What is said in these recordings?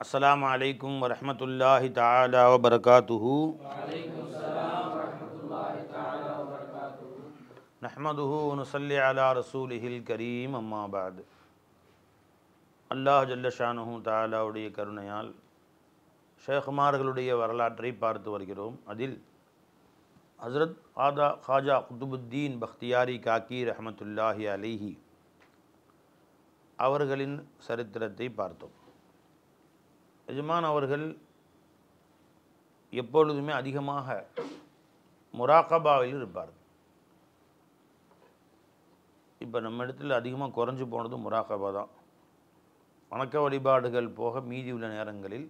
अस्सलामु अलैकुम वरहमतुल्लाहि ताला व बरकातुहू। नहमदुहू व नुसल्ली अला रसूलिहिल करीम अम्मा बाद। அல்லாஹ் ஜல்ல ஷானுஹு தஆலாவுடைய கருணையால் ஷேഖ்மார்களுடைய வரலாற்றை பார்த்து வருகிறோம். அதில் ஹஸ்ரத் ஹாஜா குதுபுத்தீன் பக்தியாரி காக்கி ரஹமத்துல்லாஹி அலைஹி அவர்களின் சரித்திரத்தை பார்த்தோம். எஜமான் அவர்கள் எப்பொழுதுமே அதிகமாக முராகபாவில் இருப்பார். இப்போ நம்ம இடத்துல அதிகமாக குறைஞ்சி போனது முராகபா தான். வணக்க வழிபாடுகள் போக மீதி உள்ள நேரங்களில்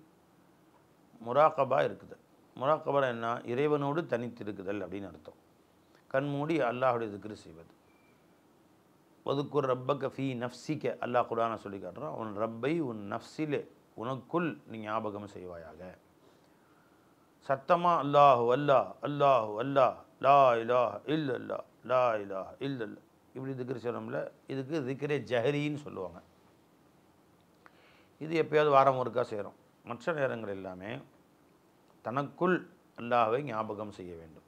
முராகபா இருக்குது. முராகபா என்ன? இறைவனோடு தனித்திருக்குதல் அப்படின்னு அர்த்தம். கண்மூடி அல்லாஹுடைய திக்ரு செய்வது. வதுக்குர் ரப்பக ஃபீ நஃப்ஸிக, அல்லாஹ் குர்ஆனை சொல்லி காட்டுறான். உன் ரப்பை உன் நஃப்ஸிலே, உனக்குள் நீ ஞாபகம் செய்வாயாக. சத்தமாக அல்லாஹு அல்லாஹ் அல்லாஹு அல்லாஹ் லா இலாஹ இல்லல்லாஹ் லா இலாஹ இல்லல்லாஹ் இப்படி திக்ரு செய்யணும்ல. இதுக்கு திக்ரே ஜஹரின்னு சொல்லுவாங்க. இது எப்போயாவது வாரம் ஒருக்கா செய்கிறோம். மற்ற நேரங்கள் எல்லாமே தனக்குள் அல்லாஹ்வை ஞாபகம் செய்ய வேண்டும்.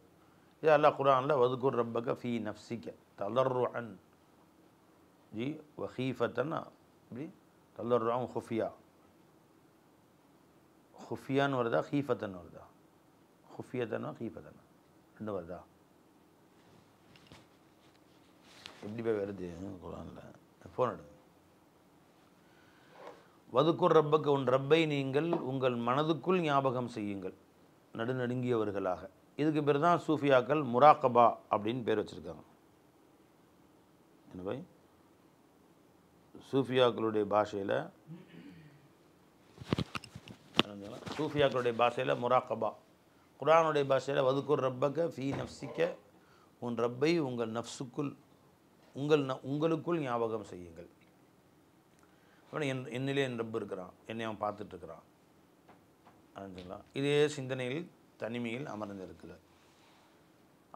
இது அல்லாஹ் குர்ஆனில் வதுக்குர் ரப்பக ஃபீ நஃப்ஸிக தலர்ருஅன் ஜி வஹீஃபத்தன், இப்படி தலர்ருஅன் ஹுஃபியா, ஹுஃபியான்னு வருதா ஹீஃபத்தன் வருதா? ஹுஃபியத்தனா ஹீஃபத்தனா ரெண்டு வருதா? எப்படி போய் வருது குர்ஆனில்? ஃபோன் எடுங்க. வதுக்குர் ரப்பக்கு, உன் ரப்பை நீங்கள் உங்கள் மனதுக்குள் ஞாபகம் செய்யுங்கள் நடுநடுங்கியவர்களாக. இதுக்கு பேர் தான் சூஃபியாக்கள் முராகபா அப்படின்னு பேர் வச்சுருக்காங்க. என்ன பாய்? சூஃபியாக்களுடைய பாஷையில் முராகபா, குர்ஆனுடைய பாஷையில் வதுக்குர் ரப்பக ஃபீ நஃப்ஸிக, உன் ரப்பை உங்கள் நஃப்ஸுக்குள் உங்களுக்குள் ஞாபகம் செய்யுங்கள். என்னிலே என் ரப்பு இருக்கிறான், என்னை அவன் பார்த்துட்ருக்கிறான். அதுங்களா? இதே சிந்தனையில் தனிமையில் அமர்ந்திருக்குது.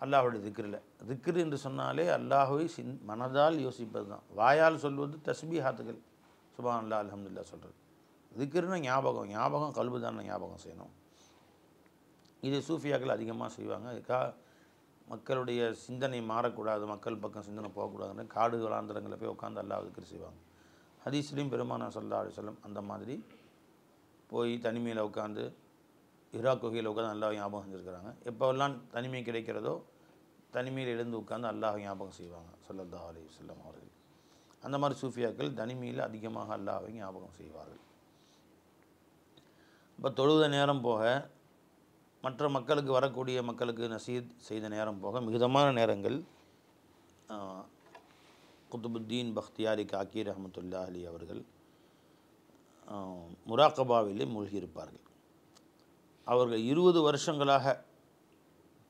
அல்லாஹுடைய திக்ரில், திக்ரு என்று சொன்னாலே அல்லாஹுவை மனதால் யோசிப்பது தான். வாயால் சொல்வது தஸ்பீஹாத்துகள், சுப்ஹானல்லாஹ் அல்ஹம்துலில்லாஹ் சொல்கிறது. திக்ருன்னா ஞாபகம், ஞாபகம் கல்பு தான் ஞாபகம் செய்யணும். இது சூஃபியாக்கள் அதிகமாக செய்வாங்க. இதுக்காக மக்களுடைய சிந்தனை மாறக்கூடாது, மக்கள் பக்கம் சிந்தனை போகக்கூடாதுன்னு காடு வளாந்தரங்களில் போய் உட்காந்து அல்லாஹ் திக்ரு செய்வாங்க. ஹதீஸ்லையும் பெருமானார் ஸல்லல்லாஹு அலைஹி வஸல்லம் அந்த மாதிரி போய் தனிமையில் உட்காந்து ஹிரா குகையில் உட்காந்து அல்லாஹ் ஞாபகம் செஞ்சுருக்கிறாங்க. எப்போல்லாம் தனிமை கிடைக்கிறதோ தனிமையில் எழுந்து உட்காந்து அல்லாஹ் ஞாபகம் செய்வாங்க ஸல்லல்லாஹு அலைஹி வஸல்லம் அவர்கள். அந்த மாதிரி சூஃபியாக்கள் தனிமையில் அதிகமாக அல்லாஹ்வை ஞாபகம் செய்வார்கள். இப்போ தொழுத நேரம் போக, மற்ற மக்களுக்கு வரக்கூடிய மக்களுக்கு நசீத் செய்த நேரம் போக, மிகுதமான நேரங்கள் குதுபுத்தீன் பக்தியாரி காக்கி ரஹமத்துல்லாஹி அலைஹி அவர்கள் முராகபாவிலே மூழ்கியிருப்பார்கள். அவர்கள் 20 வருஷங்களாக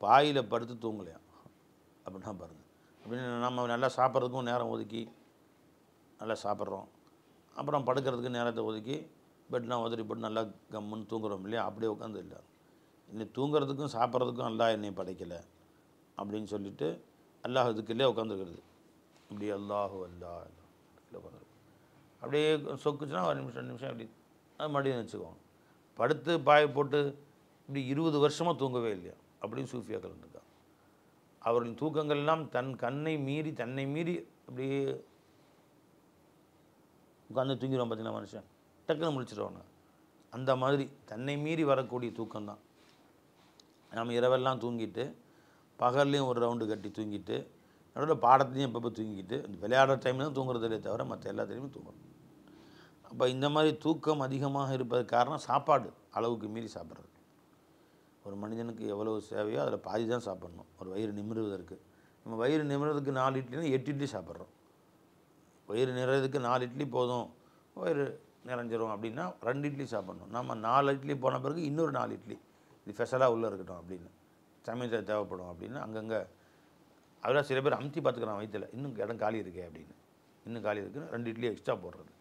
பாயில் படுத்து தூங்கலையா அப்படின்னா பாருங்கள். அப்படின்னு நம்ம நல்லா சாப்பிட்றதுக்கும் நேரம் ஒதுக்கி நல்லா சாப்பிட்றோம், அப்புறம் படுக்கிறதுக்கு நேரத்தை ஒதுக்கி பெட்லாம் உதறி போட்டு நல்லா கம்முன்னு தூங்குறோம் இல்லையா? அப்படியே உட்காந்து இல்லை. இன்னை தூங்குறதுக்கும் சாப்பிட்றதுக்கும் அல்லாஹ் என்னை படைக்கலை அப்படின்னு சொல்லிட்டு அல்லாஹ் இதுக்குள்ளே உட்காந்துருக்கிறது. இப்படி அல்லாஹு அல்லாஹ் உட்காந்துருக்கு. அப்படியே சொக்குச்சுன்னா ஒரு நிமிஷம் 2 நிமிஷம் அப்படி அது மறுபடியும் வச்சுக்குவாங்க. படுத்து பாயை போட்டு இப்படி 20 வருஷமாக தூங்கவே இல்லையா அப்படின்னு சூஃபியாக்கள் இருக்காங்க. அவர்களின் தூக்கங்கள்லாம் தன்னை மீறி அப்படியே உட்காந்து தூங்கிடுவான். பார்த்தீங்கன்னா மனுஷன் டக்குன்னு முடிச்சிடுவாங்க. அந்த மாதிரி தன்னை மீறி வரக்கூடிய தூக்கம்தான். நம்ம இரவெல்லாம் தூங்கிட்டு பகல்லையும் ஒரு ரவுண்டு கட்டி தூங்கிட்டு நடுவில் பாடத்துலையும் எப்பப்போ தூங்கிட்டு விளையாடுற டைமில் தான் தூங்குறதில்லையே தவிர மற்ற எல்லாத்துலேயுமே தூங்கணும். அப்போ இந்த மாதிரி தூக்கம் அதிகமாக இருப்பதுக்கு காரணம் சாப்பாடு அளவுக்கு மீறி சாப்பிட்றது. ஒரு மனிதனுக்கு எவ்வளவு தேவையோ அதில் பாதி தான் சாப்பிட்ணும் ஒரு வயிறு நிமிருவதற்கு. நம்ம வயிறு நிமிர்றதுக்கு 4 இட்லினா 8 இட்லி சாப்பிட்றோம். வயிறு நிறைறதுக்கு 4 இட்லி போதும், வயிறு நிறைஞ்சிரும் அப்படின்னா 2 இட்லி சாப்பிட்ணும். நம்ம 4 இட்லி போன பிறகு இன்னொரு 4 இட்லி இது ஸ்பெஷலாக உள்ளே இருக்கட்டும் அப்படின்னு சமையல் தேவைப்படும் அப்படின்னு அங்கங்கே அதெல்லாம் சில பேர் அமுத்தி பார்த்துக்கிறான் வயிற்றில், இன்னும் இடம் காலி இருக்கே அப்படின்னு, இன்னும் காலி இருக்குன்னு 2 இட்லி எக்ஸ்ட்ரா போடுறது.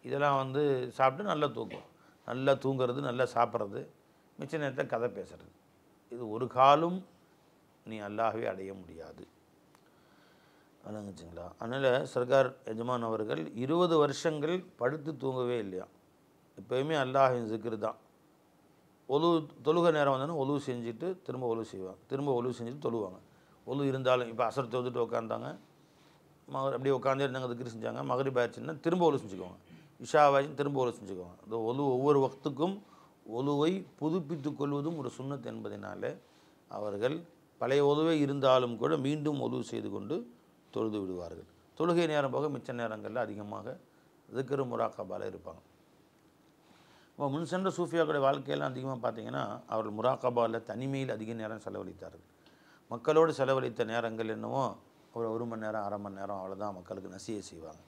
இதெல்லாம் சாப்பிட்டு நல்லா தூக்கம், நல்லா தூங்குறது, நல்லா சாப்பிட்றது, மிச்ச நேரத்தை கதை பேசுகிறது. இது ஒரு காலும் நீ அல்லாஹ்வை அடைய முடியாது. விளங்குச்சுங்களா? அதனால் சர்க்கார் எஜமான் அவர்கள் 20 வருஷங்கள் படுத்து தூங்கவே இல்லையா. எப்போயுமே அல்லாஹ்வின் ஸிக்ர் தான். ஒலு தொழுகை நேரம் வந்தோன்னா ஒலு செஞ்சுட்டு திரும்ப ஒலு செய்வாங்க, திரும்ப ஒலு செஞ்சுட்டு தொழுவாங்க. ஒலு இருந்தாலும் இப்போ அசர் தொழுதுட்டு உட்காந்தாங்க, அப்படியே உட்காந்தே இருந்தாங்க, திக்ர் செஞ்சாங்க. மகரிப் ஆயிடுச்சுன்னா திரும்ப ஒலு செஞ்சுக்குவாங்க, இஷாவாயின்னு திரும்ப ஒலு செஞ்சுக்குவாங்க. இந்த ஒலு ஒவ்வொரு வக்துக்கும் ஒலுவை புதுப்பித்து கொள்வதும் ஒரு சுன்னத் என்பதனாலே அவர்கள் பழைய ஒலுவே இருந்தாலும் கூட மீண்டும் ஒலு செய்து கொண்டு தொழுது விடுவார்கள். தொழுகை நேரம் போக மிச்ச நேரங்களில் அதிகமாக திக்ர் முராக்கபால இருப்பாங்க. இப்போ முன் சென்ற சூஃபியாக்களுடைய வாழ்க்கையெல்லாம் அதிகமாக பார்த்தீங்கன்னா அவர்கள் முராக்கபாவில் தனிமையில் அதிக நேரம் செலவழித்தார்கள். மக்களோடு செலவழித்த நேரங்கள் என்னவோ ஒரு மணி நேரம், அரை மணி நேரம், அவ்வளோதான் மக்களுக்கு நசியை செய்வாங்க.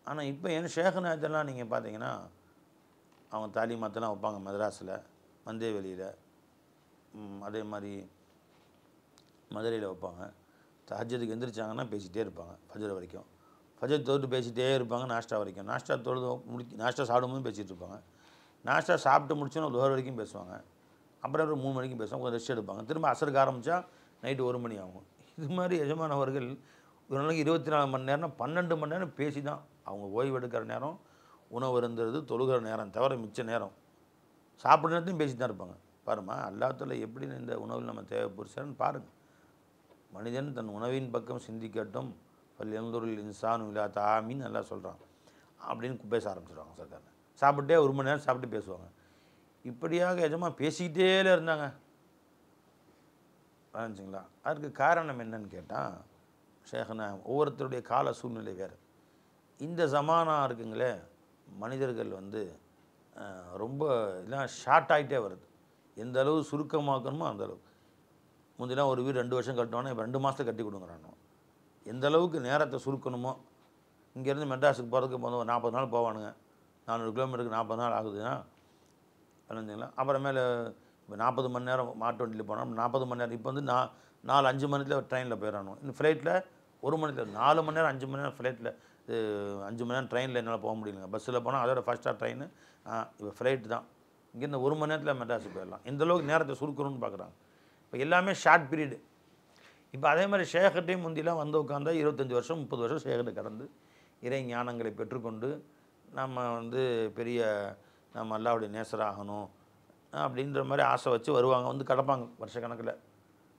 ஆனால் இப்போ என் ஷேகநாயத்தெல்லாம் நீங்கள் பார்த்தீங்கன்னா அவங்க தாலிமாத்தெல்லாம் வைப்பாங்க மதராஸில், மந்தேவெளியில், அதே மாதிரி மதுரையில் வைப்பாங்க. தஹஜ்ஜுதுக்கு எந்திரிச்சாங்கன்னா பேசிகிட்டே இருப்பாங்க ஃபஜ்ர் வரைக்கும். ஃபஜ்ர் தொழுது பேசிகிட்டே இருப்பாங்க நாஷ்டா வரைக்கும். நாஷ்டா தொழுது நாஷ்டா சாப்பிடும்போது பேசிகிட்டு இருப்பாங்க. நாஷ்டா சாப்பிட்டு முடிச்சோன்னா துஹர் வரைக்கும் பேசுவாங்க. அப்புறம் ஒரு 3 மணிக்கும் பேசுவாங்க, கொஞ்சம் ரெஸ்ட் எடுப்பாங்க. திரும்ப அசருக்கு ஆரம்பித்தா நைட்டு 1 மணி ஆகும். இது மாதிரி எஜமானவர்கள் ஒரு நாளைக்கு 24 மணி நேரம் 12 மணி நேரம் பேசி தான் அவங்க ஓய்வு எடுக்கிற நேரம், உணவு இருந்துறது, தொழுகிற நேரம் தவிர மிச்ச நேரம் சாப்பிட்ற நேரத்தையும் பேசி தான் இருப்பாங்க. பாருமா அல்லாஹ்வுல எப்படி இந்த உணவில் நம்ம தேவைப்படுச்சான்னு பாருங்கள். மனிதன் தன் உணவின் பக்கம் சிந்திக்கட்டும், பல்யந்தூரில் இன்சான் இல்லா தாமின்னு நல்லா சொல்கிறான் அப்படின்னு பேச ஆரம்பிச்சிடுவாங்க சர்க்கார். சாப்பிட்டே 1 மணி நேரம் சாப்பிட்டு பேசுவாங்க. இப்படியாக எஜமா பேசிக்கிட்டே இருந்தாங்க ஆரம்பிச்சிங்களா. அதுக்கு காரணம் என்னன்னு கேட்டால் ஷேഖனா ஒவ்வொருத்தருடைய கால சூழ்நிலை வேறு. இந்த ஜமானா இருக்குங்களே மனிதர்கள் வந்து ரொம்ப எல்லாம் ஷார்ட் ஆகிட்டே வருது. எந்த அளவு சுருக்கமாக்கணுமோ அந்த அளவு. முந்திலாம் ஒரு வீடு 2 வருஷம் கட்டணும்னா இப்போ 2 மாதத்தில் கட்டி கொடுக்குறானோ. எந்த அளவுக்கு நேரத்தை சுருக்கணுமோ. இங்கேருந்து மெட்ராஸுக்கு போகிறதுக்கு போதும் 40 நாள் போவானுங்க. 400 கிலோமீட்டருக்கு 40 நாள் ஆகுதுன்னா விளைஞ்சிங்களா. அப்புறமேல இப்போ 40 மணி நேரம் மாட்டு வண்டியில் போனோம், 40 மணி நேரம். இப்போ வந்து 4-5 மணி நேரத்தில் ட்ரெயினில் போயிடணும். இன்னும் ஃப்ளைட்டில் 1 மணி நேரம், 4 மணி நேரம், 5 மணி நேரம் ஃப்ளைட்டில், 5 மணி நேரம் ட்ரெயினில் என்னால் போக முடியலைங்க. பஸ்ஸில் போனால் அதோட ஃபஸ்ட்டாக ட்ரெயின், இப்போ ஃப்ளைட்டு தான். இங்கேருந்து 1 மணி நேரத்தில் மெட்ராஸுக்கு போயிடலாம். எந்த அளவுக்கு நேரத்தை சுருக்கணும்னு பார்க்குறாங்க. இப்போ எல்லாமே ஷார்ட் பீரியடு. இப்போ அதே மாதிரி ஷேഖட்டையும் முந்திலாம் வந்து உட்காந்தா 25 வருஷம் 30 வருஷம் ஷேഖட்டை கடந்து இறை ஞானங்களை பெற்றுக்கொண்டு நம்ம வந்து பெரிய நம்ம அல்லாஹ்வுடைய நேசராகணும் அப்படின்ற மாதிரி ஆசை வச்சு வருவாங்க, வந்து கிடப்பாங்க வருஷக்கணக்கில்.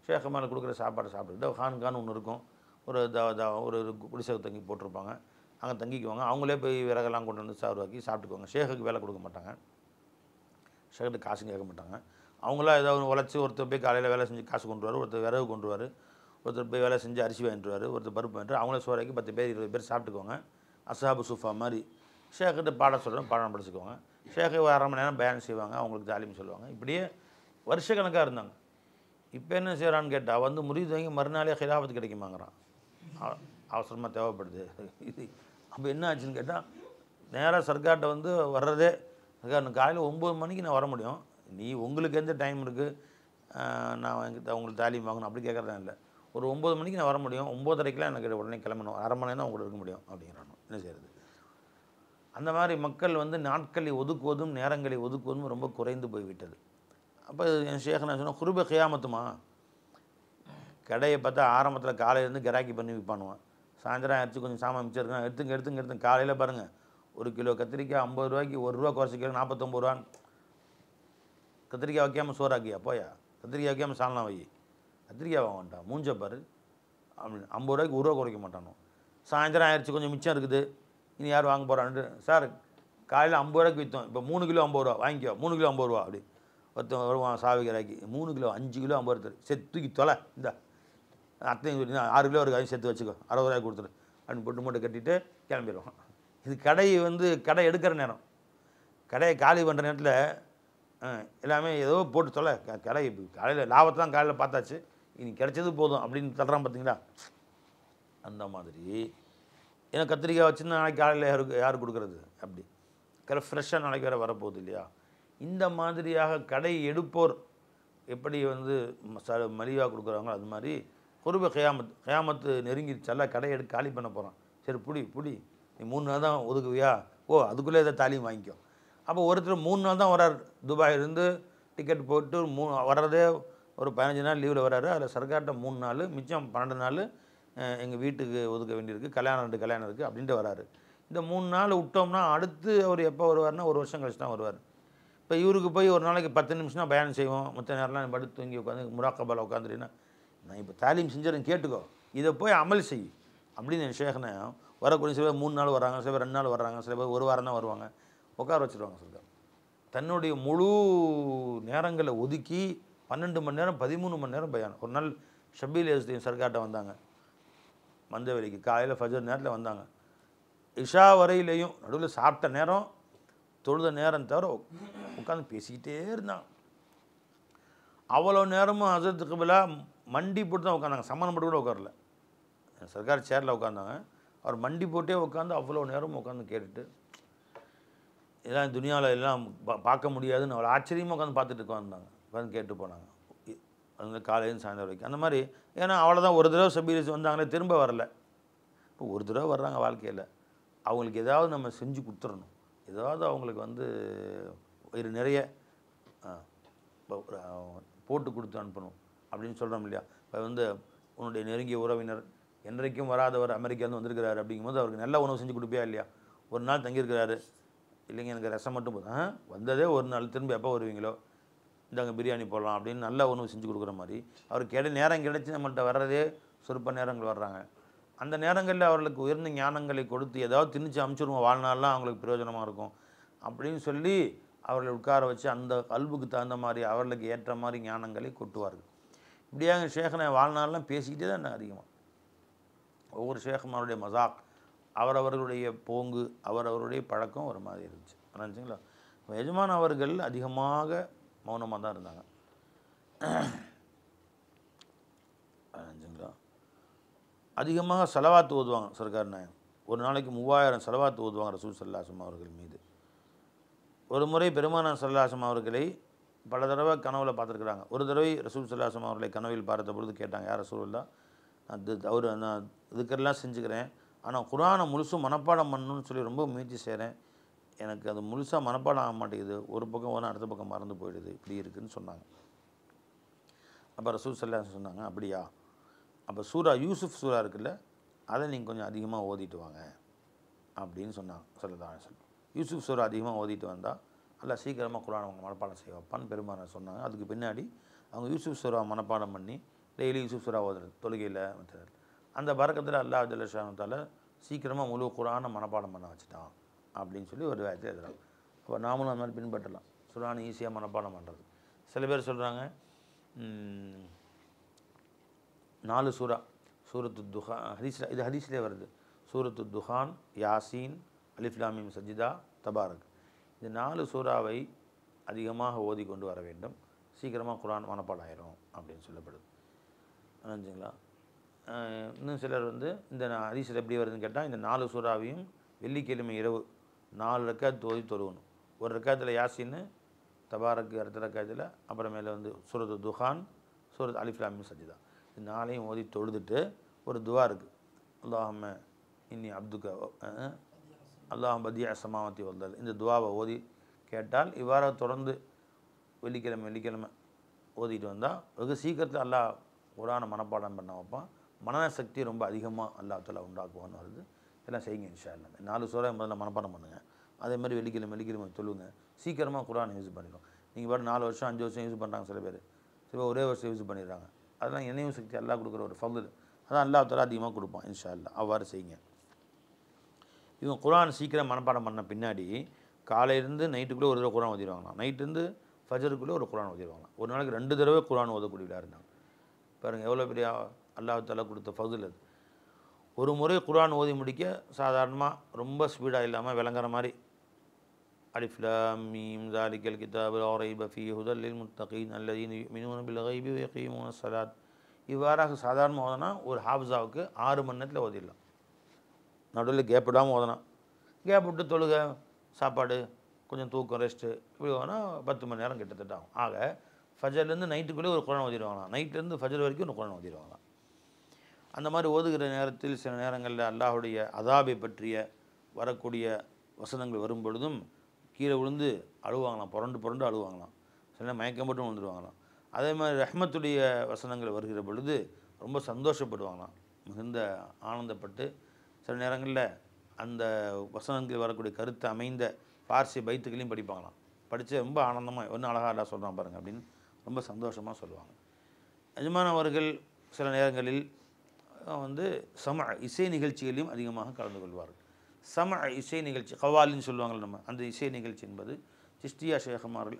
ஷேഖ மேலே கொடுக்குற சாப்பாடை சாப்பிட்டுக்கிட்டு கான் ஒன்று இருக்கும், ஒரு குடிசை தங்கி போட்டிருப்பாங்க, அங்கே தங்கிக்குவாங்க. அவங்களே போய் விறகெல்லாம் கொண்டு வந்து சாருவாக்கி சாப்பிட்டுக்குவாங்க. ஷேഖுக்கு வேலை கொடுக்க மாட்டாங்க, ஷேഖட்டு காசும் கேட்க மாட்டாங்க. அவங்களா ஏதாவது உழைச்சி ஒருத்தர் போய் காலையில் வேலை செஞ்சு காசு கொண்டு வருவார், ஒருத்தர் விறகு கொண்டு வருவார், ஒருத்தர் போய் வேலை செஞ்சு அரிசி வாங்கிட்டுருவார், ஒருத்தர் பருப்பு வாங்கிட்டு அவங்களே சோறாக்கி 10 பேர் 20 பேர் சாப்பிட்டுக்குவாங்க. அஸ்ஹாபு சுஃபா மாதிரி. ஷேഖட்டு பாடம் சொல்கிறோம், பாடம் படிச்சுக்குவாங்க. ஷேഖை ஒரு 1/2 மணி நேரம் பயான் செய்வாங்க, அவங்களுக்கு தாலிம் சொல்லுவாங்க. இப்படியே வருஷக்கணக்காக இருந்தாங்க. இப்போ என்ன செய்கிறான்னு கேட்டால் வந்து முரீது வாங்கி மறுநாளே ஹிலாஃபத்து கிடைக்குமாங்கிறான். அவசரமாக தேவைப்படுது இது. அப்போ என்ன ஆச்சுன்னு கேட்டால் நேராக சர்க்கார்ட்ட வந்து வர்றதே காலையில் 9 மணிக்கு நான் வர முடியும், நீ உங்களுக்கு எந்த டைம் இருக்குது, நான் உங்களுக்கு தாலிம் வாங்கணும் அப்படி கேட்குறதா இல்லை. ஒரு 9 மணிக்கு நான் வர முடியும், 9:30க்கெலாம் எனக்கு உடனே கிளம்பணும், 1/2 மணி நேரம் உங்களுக்கு இருக்க முடியும் அப்படிங்கிறானோ. என்ன செய்கிறது. அந்த மாதிரி மக்கள் வந்து நாட்களை ஒதுக்குவதும் நேரங்களை ஒதுக்குவதும் ரொம்ப குறைந்து போய்விட்டது. அப்போ என் ஷேഖனா சொன்னால் குருப கியாமத்துமா, கடையை பார்த்தா ஆரம்பத்தில் காலையிலேருந்து கிராக்கி பண்ணி விற்பானுவான். சாயந்தரம் ஆயிடுச்சு கொஞ்சம் சாமான் மிச்சம் இருக்குன்னா எடுத்துங்க. காலையில் பாருங்கள் 1 கிலோ கத்திரிக்காய் 50 ரூபாய்க்கு 1 ரூபா குறைச்சிக்க 49 ரூபான்னு. கத்திரிக்காய் வைக்காமல் சோறாக்கியா போயா, கத்திரிக்காய் வைக்காமல் சால்னா வை, கத்திரிக்காய் வாங்க மாட்டான் மூஞ்ச பாரு அப்படின்னு. 50 ரூபாய்க்கு 1 ரூபா குறைக்க மாட்டானோ. சாயந்தரம் ஆயிடுச்சு கொஞ்சம் மிச்சம் இருக்குது, இனி யார் வாங்க போகிறான்ட்டு, சார் காலையில் 50 ரூபாய்க்கு விற்றோம், இப்போ 3 கிலோ 50 ரூபா வாங்கிக்கோ, 3 கிலோ 50 ரூபா அப்படி. ஒருத்தன் வருவான் சாவிக்கிறாக்கி 3 கிலோ 5 கிலோ 50 ரூபா சரி தூக்கி தொலை, இந்த அத்தையும் சொல்லி 6 கிலோ ஒரு சேர்த்து வச்சுக்கோ 60 ரூபாய் கொடுத்துரு அப்படின்னு போட்டு மூட்டை கட்டிட்டு கிளம்பிடுவான். இது கடை வந்து கடை எடுக்கிற நேரம், கடையை காலி பண்ணுற நேரத்தில் எல்லாமே ஏதோ போட்டு தொலை, கடை காலையில் லாபத்தை தான் காலையில் பார்த்தாச்சு, இனி கிடைச்சது போதும் அப்படின்னு தள்ளுறான் பார்த்தீங்களா. அந்த மாதிரி ஏன்னா கத்திரிக்காய் வச்சுன்னா நாளைக்கு காலையில் யார் கொடுக்குறது, அப்படி ஃப்ரெஷ்ஷாக நாளைக்கு வேறு வரப்போகுது இல்லையா. இந்த மாதிரியாக கடை எடுப்போர் எப்படி வந்து மலிவாக கொடுக்குறாங்களோ அது மாதிரி குருப கியாமத்து நெருங்கிடுச்சல்ல, கடை எடுத்து காலி பண்ண போகிறான். சரி புடி நீ 3 நாள் தான் ஒதுக்குவியா, அதுக்குள்ளே எதாவது தாலியும் வாங்கிக்கோ. அப்போ ஒருத்தர் 3 நாள் தான் வர்றார், துபாயிலிருந்து டிக்கெட் போட்டு வர்றதே ஒரு 15 நாள் லீவில் வர்றாரு. அதில் சர்க்கார்ட்ட 3 நாள் மிச்சம் 12 நாள் எங்கள் வீட்டுக்கு ஒதுக்க வேண்டியிருக்கு, கல்யாணம் 2 கல்யாணம் இருக்குது அப்படின்ட்டு வராரு. இந்த 3 நாள் விட்டோம்னா அடுத்து அவர் எப்போ வருவார்னா 1 வருஷம் கழிச்சு தான் வருவார். இப்போ இவருக்கு போய் ஒரு நாளைக்கு 10 நிமிஷம் தான் பயான் செய்வோம், மற்ற நேரம்லாம் படுத்து தூங்கி உட்காந்து முராக்கபால உட்காந்துட்டீங்கன்னா, நான் இப்போ தாலீம் செஞ்சுறேன் கேட்டுக்கோ, இதை போய் அமல் செய் அப்படின்னு என் ஷேഖனை வரக்கூடிய சில பேர் 3 நாள் வராங்க, சில பேர் 2 நாள் வர்றாங்க, சில பேர் 1 வாரம் தான் வருவாங்க, உட்கார வச்சுருவாங்க. சொல்கிறார் தன்னுடைய முழு நேரங்களை ஒதுக்கி 12 மணி நேரம் 13 மணி நேரம் பயான். ஒரு நாள் ஷபீல் யஸ்தீன் சர்க்கார்ட்ட வந்தாங்க, மந்தவெளிக்கு காலையில் ஃபஜர் நேரத்தில் வந்தாங்க. இஷா வரையிலையும் நடுவில் சாப்பிட்ட நேரம் தொழுத நேரம் தவிர உட்காந்து பேசிக்கிட்டே இருந்தாங்க. அவ்வளோ நேரமும் ஹஸரத் கிபிலா மண்டி போட்டு தான் உட்காந்தாங்க, சம்மணம் போட்டு கூட உட்காரல, சர்க்கார் சேரில் உட்காந்தாங்க. அவர் மண்டி போட்டே உட்காந்து அவ்வளோ நேரமும் உட்காந்து கேட்டுட்டு, இதெல்லாம் துனியாவில் எல்லாம் பார்க்க முடியாதுன்னு அவ்வளோ ஆச்சரியமாக உட்காந்து பார்த்துட்டு உட்காந்தாங்க, உட்காந்து கேட்டு போனாங்க. அது காலையிலேருந்து சாயந்தரம் வரைக்கும் அந்த மாதிரி. ஏன்னா அவ்வளோதான், ஒரு தடவை ஷபீல் வந்தாங்களே திரும்ப வரல. இப்போ ஒரு தடவை வர்றாங்க வாழ்க்கையில், அவங்களுக்கு ஏதாவது நம்ம செஞ்சு கொடுத்துடணும், ஏதாவது அவங்களுக்கு வந்து ஒரு நிறைய போட்டு கொடுத்து அனுப்பணும் அப்படின்னு சொல்கிறோம் இல்லையா. இப்போ வந்து உன்னுடைய நெருங்கிய உறவினர் என்றைக்கும் வராதவர் அமெரிக்காவிலேருந்து வந்திருக்கிறாரு அப்படிங்கும்போது அவருக்கு நல்ல உணவு செஞ்சு கொடுப்பியா இல்லையா. ஒரு நாள் தங்கியிருக்கிறாரு, இல்லைங்க எனக்கு ரசம் மட்டும் போதும், வந்ததே ஒரு நாள், திரும்ப எப்போ வருவீங்களோ இந்தாங்க பிரியாணி போடலாம் அப்படின்னு நல்ல உணவு செஞ்சு கொடுக்குற மாதிரி அவருக்கு நேரம் கிடைச்சி நம்மள்கிட்ட வர்றதே சொற்ப நேரங்கள் வர்றாங்க. அந்த நேரங்களில் அவர்களுக்கு உயர்ந்த ஞானங்களை கொடுத்து ஏதாவது திணிச்சு அமுச்சிடுவோம், வாழ்நாள்லாம் அவங்களுக்கு பிரயோஜனமாக இருக்கும் அப்படின்னு சொல்லி அவர்களை உட்கார வச்சு அந்த கல்புக்கு தகுந்த மாதிரி அவர்களுக்கு ஏற்ற மாதிரி ஞானங்களை கொட்டுவார்கள். இப்படியாக ஷேഖனை வாழ்நாள்லாம் பேசிக்கிட்டே தான் அதிகமாக. ஒவ்வொரு ஷேഖமாருடைய மசாக், அவரவர்களுடைய போங்கு, அவரவருடைய பழக்கம் ஒரு மாதிரி இருந்துச்சு. நினச்சிங்களா. எஜமான் அவர்கள் அதிகமாக மௌனமாக தான் இருந்தாங்க. நினச்சிங்களா. அதிகமாக செலவாத்து ஓதுவாங்க சர்க்கார் நாயகம். ஒரு நாளைக்கு 3000 செலவாத்து ஓதுவாங்க ரசூல் ஸல்லல்லாஹு அலைஹி வஸல்லம் அவர்கள் மீது. ஒரு முறை பெருமானார் ஸல்லல்லாஹு அலைஹி வஸல்லம் அவர்களை பல தடவை கனவுல பார்த்துருக்குறாங்க. ஒரு தடவை ரசூல் ஸல்லல்லாஹு அலைஹி வஸல்லம் அவர்களை கனவில் பார்த்த பொழுது கேட்டாங்க, யார் ரசூலுல்லாஹ், நான் இதுக்கெல்லாம் செஞ்சுக்கிறேன், ஆனால் குர்ஆனை முழுசும் மனப்பாடம் பண்ணணும்னு சொல்லி ரொம்ப முயற்சி செய்கிறேன், எனக்கு அது முழுசாக மனப்பாடம் ஆக மாட்டேங்குது, ஒரு பக்கம் வரும் அடுத்த பக்கம் மறந்து போயிடுது, இப்படி இருக்குதுன்னு சொன்னாங்க. அப்போ ரசூல் ஸல்லல்லாஹு அலைஹி வஸல்லம் சொன்னாங்க, அப்படியா, அப்போ சூரா யூசுஃப் சூரா இருக்குல்ல, அதை நீங்கள் கொஞ்சம் அதிகமாக ஓதிட்டு வாங்க அப்படின்னு சொன்னாங்க ஸல்லல்லாஹு அலைஹி வஸல்லம். யூசுஃப் சூரா அதிகமாக ஓதிட்டு வந்தால் அல்ல சீக்கிரமாக குர்ஆன் அவங்க மனப்பாடம் செய்வாப்பான்னு பெருமானார் சொன்னாங்க. அதுக்கு பின்னாடி அவங்க யூசுஃப் சூரா மனப்பாடம் பண்ணி டெய்லி யூசுஃப் சூரா ஓதுறது தொழுகையில் மற்றது. அந்த பரக்கத்தில் அல்லாஹ் ஜல்ல ஷானத்தால சீக்கிரமாக முழு குர்ஆனை மனப்பாடம் பண்ண வச்சுட்டான் அப்படின்னு சொல்லி ஒரு வேகத்தை எழுதுறாங்க. அப்போ நாமளும் அந்த மாதிரி பின்பற்றலாம், குர்ஆனை ஈஸியாக மனப்பாடம் பண்ணுறது. சில பேர் சொல்கிறாங்க 4 சூரா, சூரத்து துஹான், ஹதீஸில் இது ஹதீஸ்லேயே வருது, சூரத்து துஹான், யாசீன், அலிஃப் லாம் மீம் சஜ்தா, தபாரக், இந்த 4 சூறாவை அதிகமாக ஓதி கொண்டு வர வேண்டும், சீக்கிரமாக குர்ஆன் மனப்பாடம் ஆயிரும் அப்படின்னு சொல்லப்படுது. நினச்சிங்களா. இன்னும் சிலர் வந்து இந்த ஹதீஸில் எப்படி வருதுன்னு கேட்டால், இந்த 4 சூறாவையும் வெள்ளிக்கிழமை இரவு 4 ரக்காத் ஓதி தொழுகணும். ஒரு ரக்காத்தில் யாசின்னு, தபாரக்கு அடுத்த ரக்காத்தில், அப்புறமேல வந்து சூரத்து துஹான், சூரத் அலிஃப் லாம் மீம் சஜ்தா, இந்த 4ஐயும் ஓதி தொழுதுட்டு ஒரு துவா இருக்குது, அல்லாஹும்ம இன்னி அப்துக அல்லாஹும் பதிய சமாவத்தி வல்லல், இந்த துவாவை ஓதி கேட்டால் இவ்வாறாக தொடர்ந்து வெள்ளிக்கிழமை ஓதிட்டு வந்தால் வெகு சீக்கிரத்தில் அல்லாஹ் குர்ஆனை மனப்பாடம் பண்ண வைப்பான், மனசக்தி ரொம்ப அதிகமாக அல்லாஹ் தஆலா உண்டாக்குவான்னு வருது. இதெல்லாம் செய்யுங்க இன்ஷா அல்லாஹ். 4 சூறா முதல்ல மனப்பாடம் பண்ணுங்கள், அதே மாதிரி வெள்ளிக்கிழமை சொல்லுங்க, சீக்கிரமாக குர்ஆனை யூஸ் பண்ணிடும். நீங்கள் பாரு 4 வருஷம் 5 வருஷம் யூஸ் பண்ணுறாங்க சில பேர், ஒரே வருஷம் யூஸ் பண்ணிடுறாங்க. அதெல்லாம் நினைவு சக்தி அல்லாஹ் கொடுக்குற ஒரு ஃபضல், அதான் அல்லாஹ் தஆலா அதிகமாக கொடுப்பான் இன்ஷா அல்லாஹ். அவ்வாறு செய்யுங்க. இவங்க குர்ஆன் சீக்கிரம் மனப்பாடம் பண்ண பின்னாடி காலையிலேருந்து நைட்டுக்குள்ளே ஒரு தடவை குர்ஆன் ஓதிடுவாங்களாம், நைட்டுலேருந்து ஃபஜருக்குள்ளே ஒரு குர்ஆன் ஓதிடுவாங்களாம். ஒரு நாளைக்கு 2 தடவை குர்ஆன் ஓதக்கூடியவராக இருந்தாங்க. பாருங்கள் எவ்வளோ பெரிய அல்லாஹ் தஆலா கொடுத்த ஃபضல் அது. ஒரு முறை குர்ஆன் ஓதி முடிக்க சாதாரணமாக ரொம்ப ஸ்பீடாக இல்லாமல் விளங்குற மாதிரி அலிஃப் லாம் மீம் ஸாலிகல் கிதாபு லா ரைப ஃபீஹி ஹுதல் லில் முத்தகீன் அல்லதீன யுமினூன பில் கைபி வ யகீமூன ஸலாத், இவ்வாறாக சாதாரணமாக ஓதனா ஒரு ஹாஃபிஸாவுக்கு 6 மணி நேரத்தில் ஓதிடலாம். நடுவில் கேப் விடாமல் ஓதலாம், கேப் விட்டு தொழுக, சாப்பாடு, கொஞ்சம் தூக்கம், ரெஸ்ட்டு, இப்படி ஓதனா 10 மணி நேரம் கிட்டத்தட்ட ஆகும். ஆக ஃபஜர்லேருந்து நைட்டுக்குள்ளே ஒரு குர்ஆன் ஓதிடுவாங்களாம், நைட்லேருந்து ஃபஜர் வரைக்கும் ஒரு குர்ஆன் ஓதிடுவாங்களாம். அந்த மாதிரி ஓதுகிற நேரத்தில் சில நேரங்களில் அல்லாஹுடைய அதாபை பற்றிய வரக்கூடிய வசனங்கள் வரும் பொழுதும் கீழே விழுந்து அழுவாங்களாம், புரண்டு அழுவாங்களாம், சில நேரம் மயக்கம் போட்டு விழுந்துருவாங்களாம். அதே மாதிரி ரஹ்மத்துடைய வசனங்கள் வருகிற பொழுது ரொம்ப சந்தோஷப்படுவாங்களாம், மிகுந்த ஆனந்தப்பட்டு சில நேரங்களில் அந்த வசனங்கள் வரக்கூடிய கருத்து அமைந்த பார்சி பைத்துக்களையும் படிப்பாங்களாம். படித்து ரொம்ப ஆனந்தமாக ஒன்றும் அழகாக அல்லா சொல்கிறான் பாருங்கள் அப்படின்னு ரொம்ப சந்தோஷமாக சொல்லுவாங்க. எஜமான் அவர்கள் சில நேரங்களில் வந்து இசை நிகழ்ச்சிகளையும் அதிகமாக கலந்து கொள்வார்கள். இசை நிகழ்ச்சி கவாலின்னு சொல்லுவாங்கள்ல நம்ம, அந்த இசை நிகழ்ச்சி என்பது சிஸ்தியா ஷேഖமார்கள்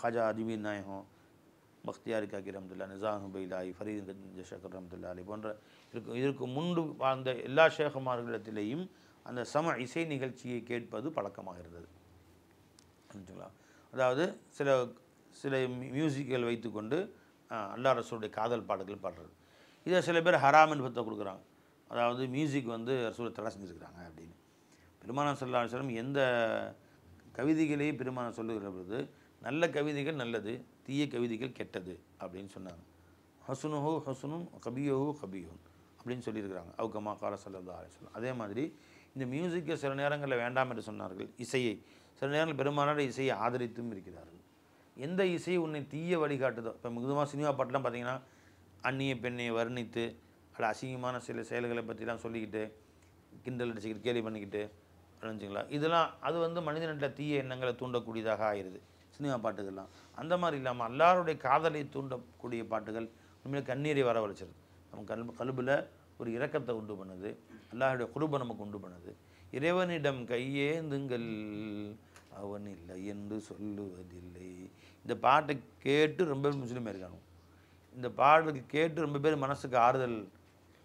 ஹஜா அதிமீர் நாயகம், பக்தியாரி காக்கி ரஹ்மத்துல்லாஹி, நிசாம் ஹுபைலாய், ஃபரீத் ஷக்கர் ரஹ்மத்துல்லாஹி அலைஹி போன்ற இதற்கு முன்பு வாழ்ந்த எல்லா ஷேഖமார்களிடத்திலேயும் அந்த இசை நிகழ்ச்சியை கேட்பது பழக்கமாக இருந்தது. அதாவது சில சில மியூசிக்கல் வைத்துக்கொண்டு அல்லாஹ் ரசூலுடைய காதல் பாடல்கள் பாடுறது. இதை சில பேர் ஹராமின் பற்ற கொடுக்குறாங்க. அதாவது மியூசிக் வந்து ரசூலை தடை செஞ்சுருக்கிறாங்க அப்படின்னு. பெருமானார் ஸல்லல்லாஹு அலைஹி வஸல்லம் எந்த கவிதைகளையும் பெருமானார் சொல்லுகிற பொழுது நல்ல கவிதைகள் நல்லது, தீய கவிதைகள் கெட்டது அப்படின்னு சொன்னாங்க. ஹசுனுஹு ஹசுனும் கபியுஹு கபியுன் அப்படின்னு சொல்லியிருக்கிறாங்க அவுகமா கால ஸல்லல்லாஹு அலைஹி வஸல்லம். அதே மாதிரி இந்த மியூசிக்கை சில நேரங்களில் வேண்டாம் என்று சொன்னார்கள். இசையை சில நேரங்களில் பெருமானார் இசையை ஆதரித்தும் இருக்கிறார்கள். எந்த இசை உன்னை தீய வழிகாட்டுதோ, இப்போ முக்கியமாக சினிமா பாட்டெலாம் பார்த்தீங்கன்னா அந்நிய பெண்ணை வர்ணித்து அல்ல அசிங்கமான சில செயல்களை பற்றிலாம் சொல்லிக்கிட்டு கிண்டல் அடிச்சுக்கிட்டு கேலி பண்ணிக்கிட்டு நினச்சிங்களா, இதெல்லாம் அது வந்து மனிதனில் தீய எண்ணங்களை தூண்டக்கூடியதாக ஆயிடுது சினிமா பாட்டுகள்லாம். அந்த மாதிரி இல்லாமல் எல்லாருடைய காதலை தூண்டக்கூடிய பாட்டுகள் உண்மையிலே கண்ணீரை வரவழைச்சிருது. நம்ம கல்பில் ஒரு இரக்கத்தை உண்டு பண்ணுது, அல்லாஹுடைய குருபை நமக்கு உண்டு பண்ணுது. இறைவனிடம் கையேந்துங்கள் அவன் இல்லை என்று சொல்லுவதில்லை. இந்த பாட்டை கேட்டு ரொம்ப பேர் முஸ்லீம் இருக்காங்க. இந்த பாடலுக்கு கேட்டு ரொம்ப பேர் மனசுக்கு ஆறுதல்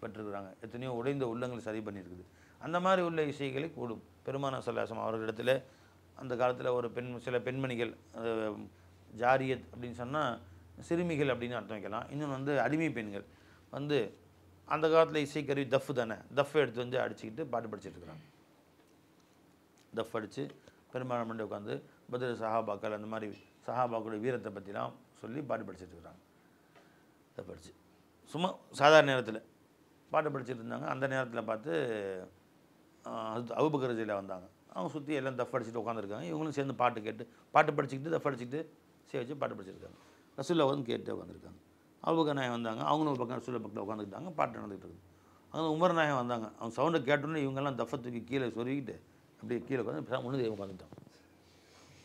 பெற்றிருக்கிறாங்க. எத்தனையோ உடைந்த உள்ளங்கள் சரி பண்ணியிருக்குது. அந்த மாதிரி உள்ள இசைகளை கூடும். பெருமானார் ஸல்லல்லாஹு அலைஹி வஸல்லம் அவர்களிடத்தில் அந்த காலத்தில் ஒரு சில பெண்மணிகள் ஜாரியத் அப்படின்னு சொன்னால் சிறுமிகள் அப்படின்னு அர்த்தம் வைக்கலாம். இன்னொன்று வந்து அடிமை பெண்கள் வந்து அந்த காலத்தில் இசைக்கருவி தஃப் தானே, தஃப் எடுத்து வந்து அடிச்சுக்கிட்டு பாட்டு படிச்சுட்டு இருக்கிறாங்க. தஃப் அடித்து பெருமாள் மண்டை உட்காந்து பத்ர் சஹாபாக்கள் அந்த மாதிரி சஹாபாக்களுடைய வீரத்தை பற்றிலாம் சொல்லி பாட்டு படிச்சுட்டு இருக்கிறாங்க. தஃப் அடிச்சு சும்மா சாதாரண நேரத்தில் பாட்டு படிச்சுட்டு இருந்தாங்க. அந்த நேரத்தில் பார்த்து அபூபக்கர் ரலியல்லாஹு வந்தாங்க. அவங்க சுற்றி எல்லாம் தஃப் அடிச்சுட்டு உட்காந்துருக்காங்க. இவங்களும் சேர்ந்து பாட்டு கேட்டு பாட்டு படிச்சுக்கிட்டு தஃப் அடிச்சுட்டு வச்சு பாட்டு படிச்சிருக்காங்க. ரசூலுல்லாஹ் வந்து கேட்டு உட்காந்துருக்காங்க. அபூபக்கர் நாயகம் வந்தாங்க. அவங்களும் ஒரு பக்கம் ரசூலுல்லாஹ் பக்கத்தில் உட்காந்துக்கிட்டாங்க. பாட்டு நடந்துகிட்டு இருக்குது. அங்கே உமர் நாயகம் வந்தாங்க. அவங்க சவுண்டை கேட்டோன்னே இவங்கெல்லாம் தஃபை தூக்கி கீழே சொருகிட்டு அப்படியே கீழே உட்காந்து ஒன்று உட்காந்துட்டாங்க.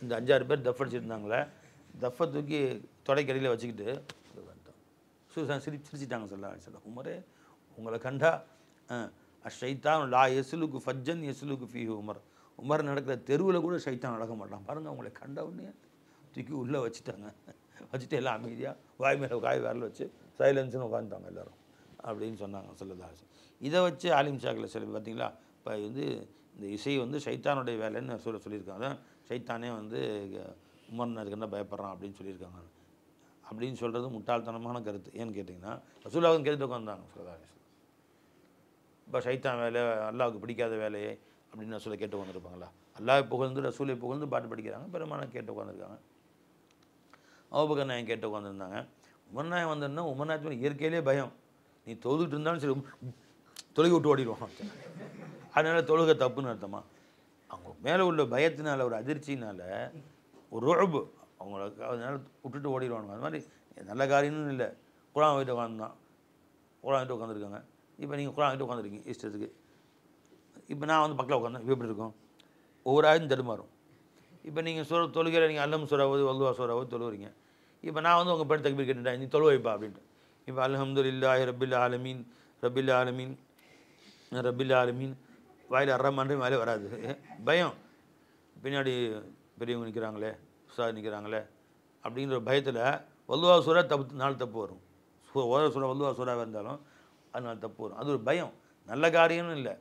இந்த 5-6 பேர் தஃப் அடிச்சுருந்தாங்களே, தஃபை தூக்கி தொடைக்கடியில் வச்சுக்கிட்டு வந்துட்டாங்க. சூசான் சிரிச்சிட்டாங்க. ஸல்லல்லாஹு அலைஹி வஸல்லம், உமரே உங்களை கண்டா ஷைத்தான் லா எஸ்லுக்கு ஃபஜ்ஜன் எஸ்லுக்கு ஃபீஹு உமர், உமர் நடக்கிற தெருவில் கூட ஷைத்தான் நடக்க மாட்டான் பாருங்கள். அவங்களை கண்ட உடனே தூக்கி உள்ளே வச்சுட்டாங்க. வச்சுட்டு எல்லாம் அமைதியாக வாய் மேலே காய் விரல் வச்சு சைலன்ஸ்னு உட்காந்துட்டாங்க எல்லோரும் அப்படின்னு சொன்னாங்க ஸல்லல்லாஹு அலைஹி வஸல்லம். இதை வச்சு ஆலிம் ஷாக்கில் சில பார்த்தீங்களா, இப்போ வந்து இந்த இசை வந்து ஷைத்தானுடைய வேலைன்னு சொல்லியிருக்காங்க. அதான் ஷைத்தானே வந்து உமர் அதுக்குன்னா பயப்படுறான் அப்படின்னு சொல்லியிருக்காங்க. அப்படின்னு சொல்கிறது முட்டாள்தனமான கருத்து. ஏன்னு கேட்டிங்கன்னா ரசூலுல்லாஹ் கேட்டுட்டு உட்காந்தாங்க ஸல்லல்லாஹு அலைஹி வஸல்லம். இப்போ ஷைத்தான் வேலை அல்லாஹ்வுக்கு பிடிக்காத வேலையை அப்படின்னு ரசூலை கேட்டு உட்காந்துருப்பாங்களா? அல்லாஹ் புகழ்ந்து ரசூலை புகழ்ந்து பாட்டு படிக்கிறாங்க. பெருமானார் கேட்டு உட்காந்துருக்காங்க. அபூபக்கர் நாயகம் கேட்டு உட்காந்துருந்தாங்க. உமர் நாயகம் வந்திருந்தா உமர் நாயகம் இயற்கையிலே பயம். நீ தொழுதுட்டு இருந்தாலும் சரி தொழுகை விட்டு ஓடிடுவான். அதனால் தொழுகை தப்புன்னு அர்த்தமா? அவங்க மேலே உள்ள பயத்தினால ஒரு அதிர்ச்சினால் ஒரு ருஅப் அவங்களுக்கு அதனால விட்டுட்டு ஓடிடுவானுங்க. அது மாதிரி நல்ல காரியம்னு இல்லை. குரான் வாங்கிட்டு உட்காந்துதான், குரான் வாங்கிட்டு உட்காந்துருக்காங்க. இப்போ நீங்கள் குரான் வாங்கிட்டு உட்காந்துருக்கீங்க இஷ்டத்துக்கு. இப்போ நான் வந்து பக்கத்தில் உட்காந்தேன். இப்போ எப்படி இருக்கும்? ஒவ்வொரு ஆயும் தடுமாறும். இப்போ நீங்கள் தொழுகையில் நீங்கள் அல்லம் சூறாவது வல்லுவா சூறாவது தொழுவுறீங்க. இப்போ நான் வந்து உங்கள் பேர் தக்பீர் கேட்டுட்டேன், நீ தொழு வைப்பா அப்படின்ட்டு. இப்போ அல்ஹம்துலில்லாஹி ரப்பில் ஆலமீன் ரப்பில் ஆலமீன் ரப்பில் ஆலமீன் வாயில் அறமான்றே வாயிலே வராது. பயம். பின்னாடி பெரியவங்க நிற்கிறாங்களே, உஸ்தாத் நிற்கிறாங்களே அப்படிங்கிற பயத்தில் வல்லுவா சூறா தப்பு வரும். ஓர சூறா வல்லுவா சூறாவாக இருந்தாலும் அதனால் தப்பு வரும். அது ஒரு பயம். நல்ல காரியம்னு இல்லை,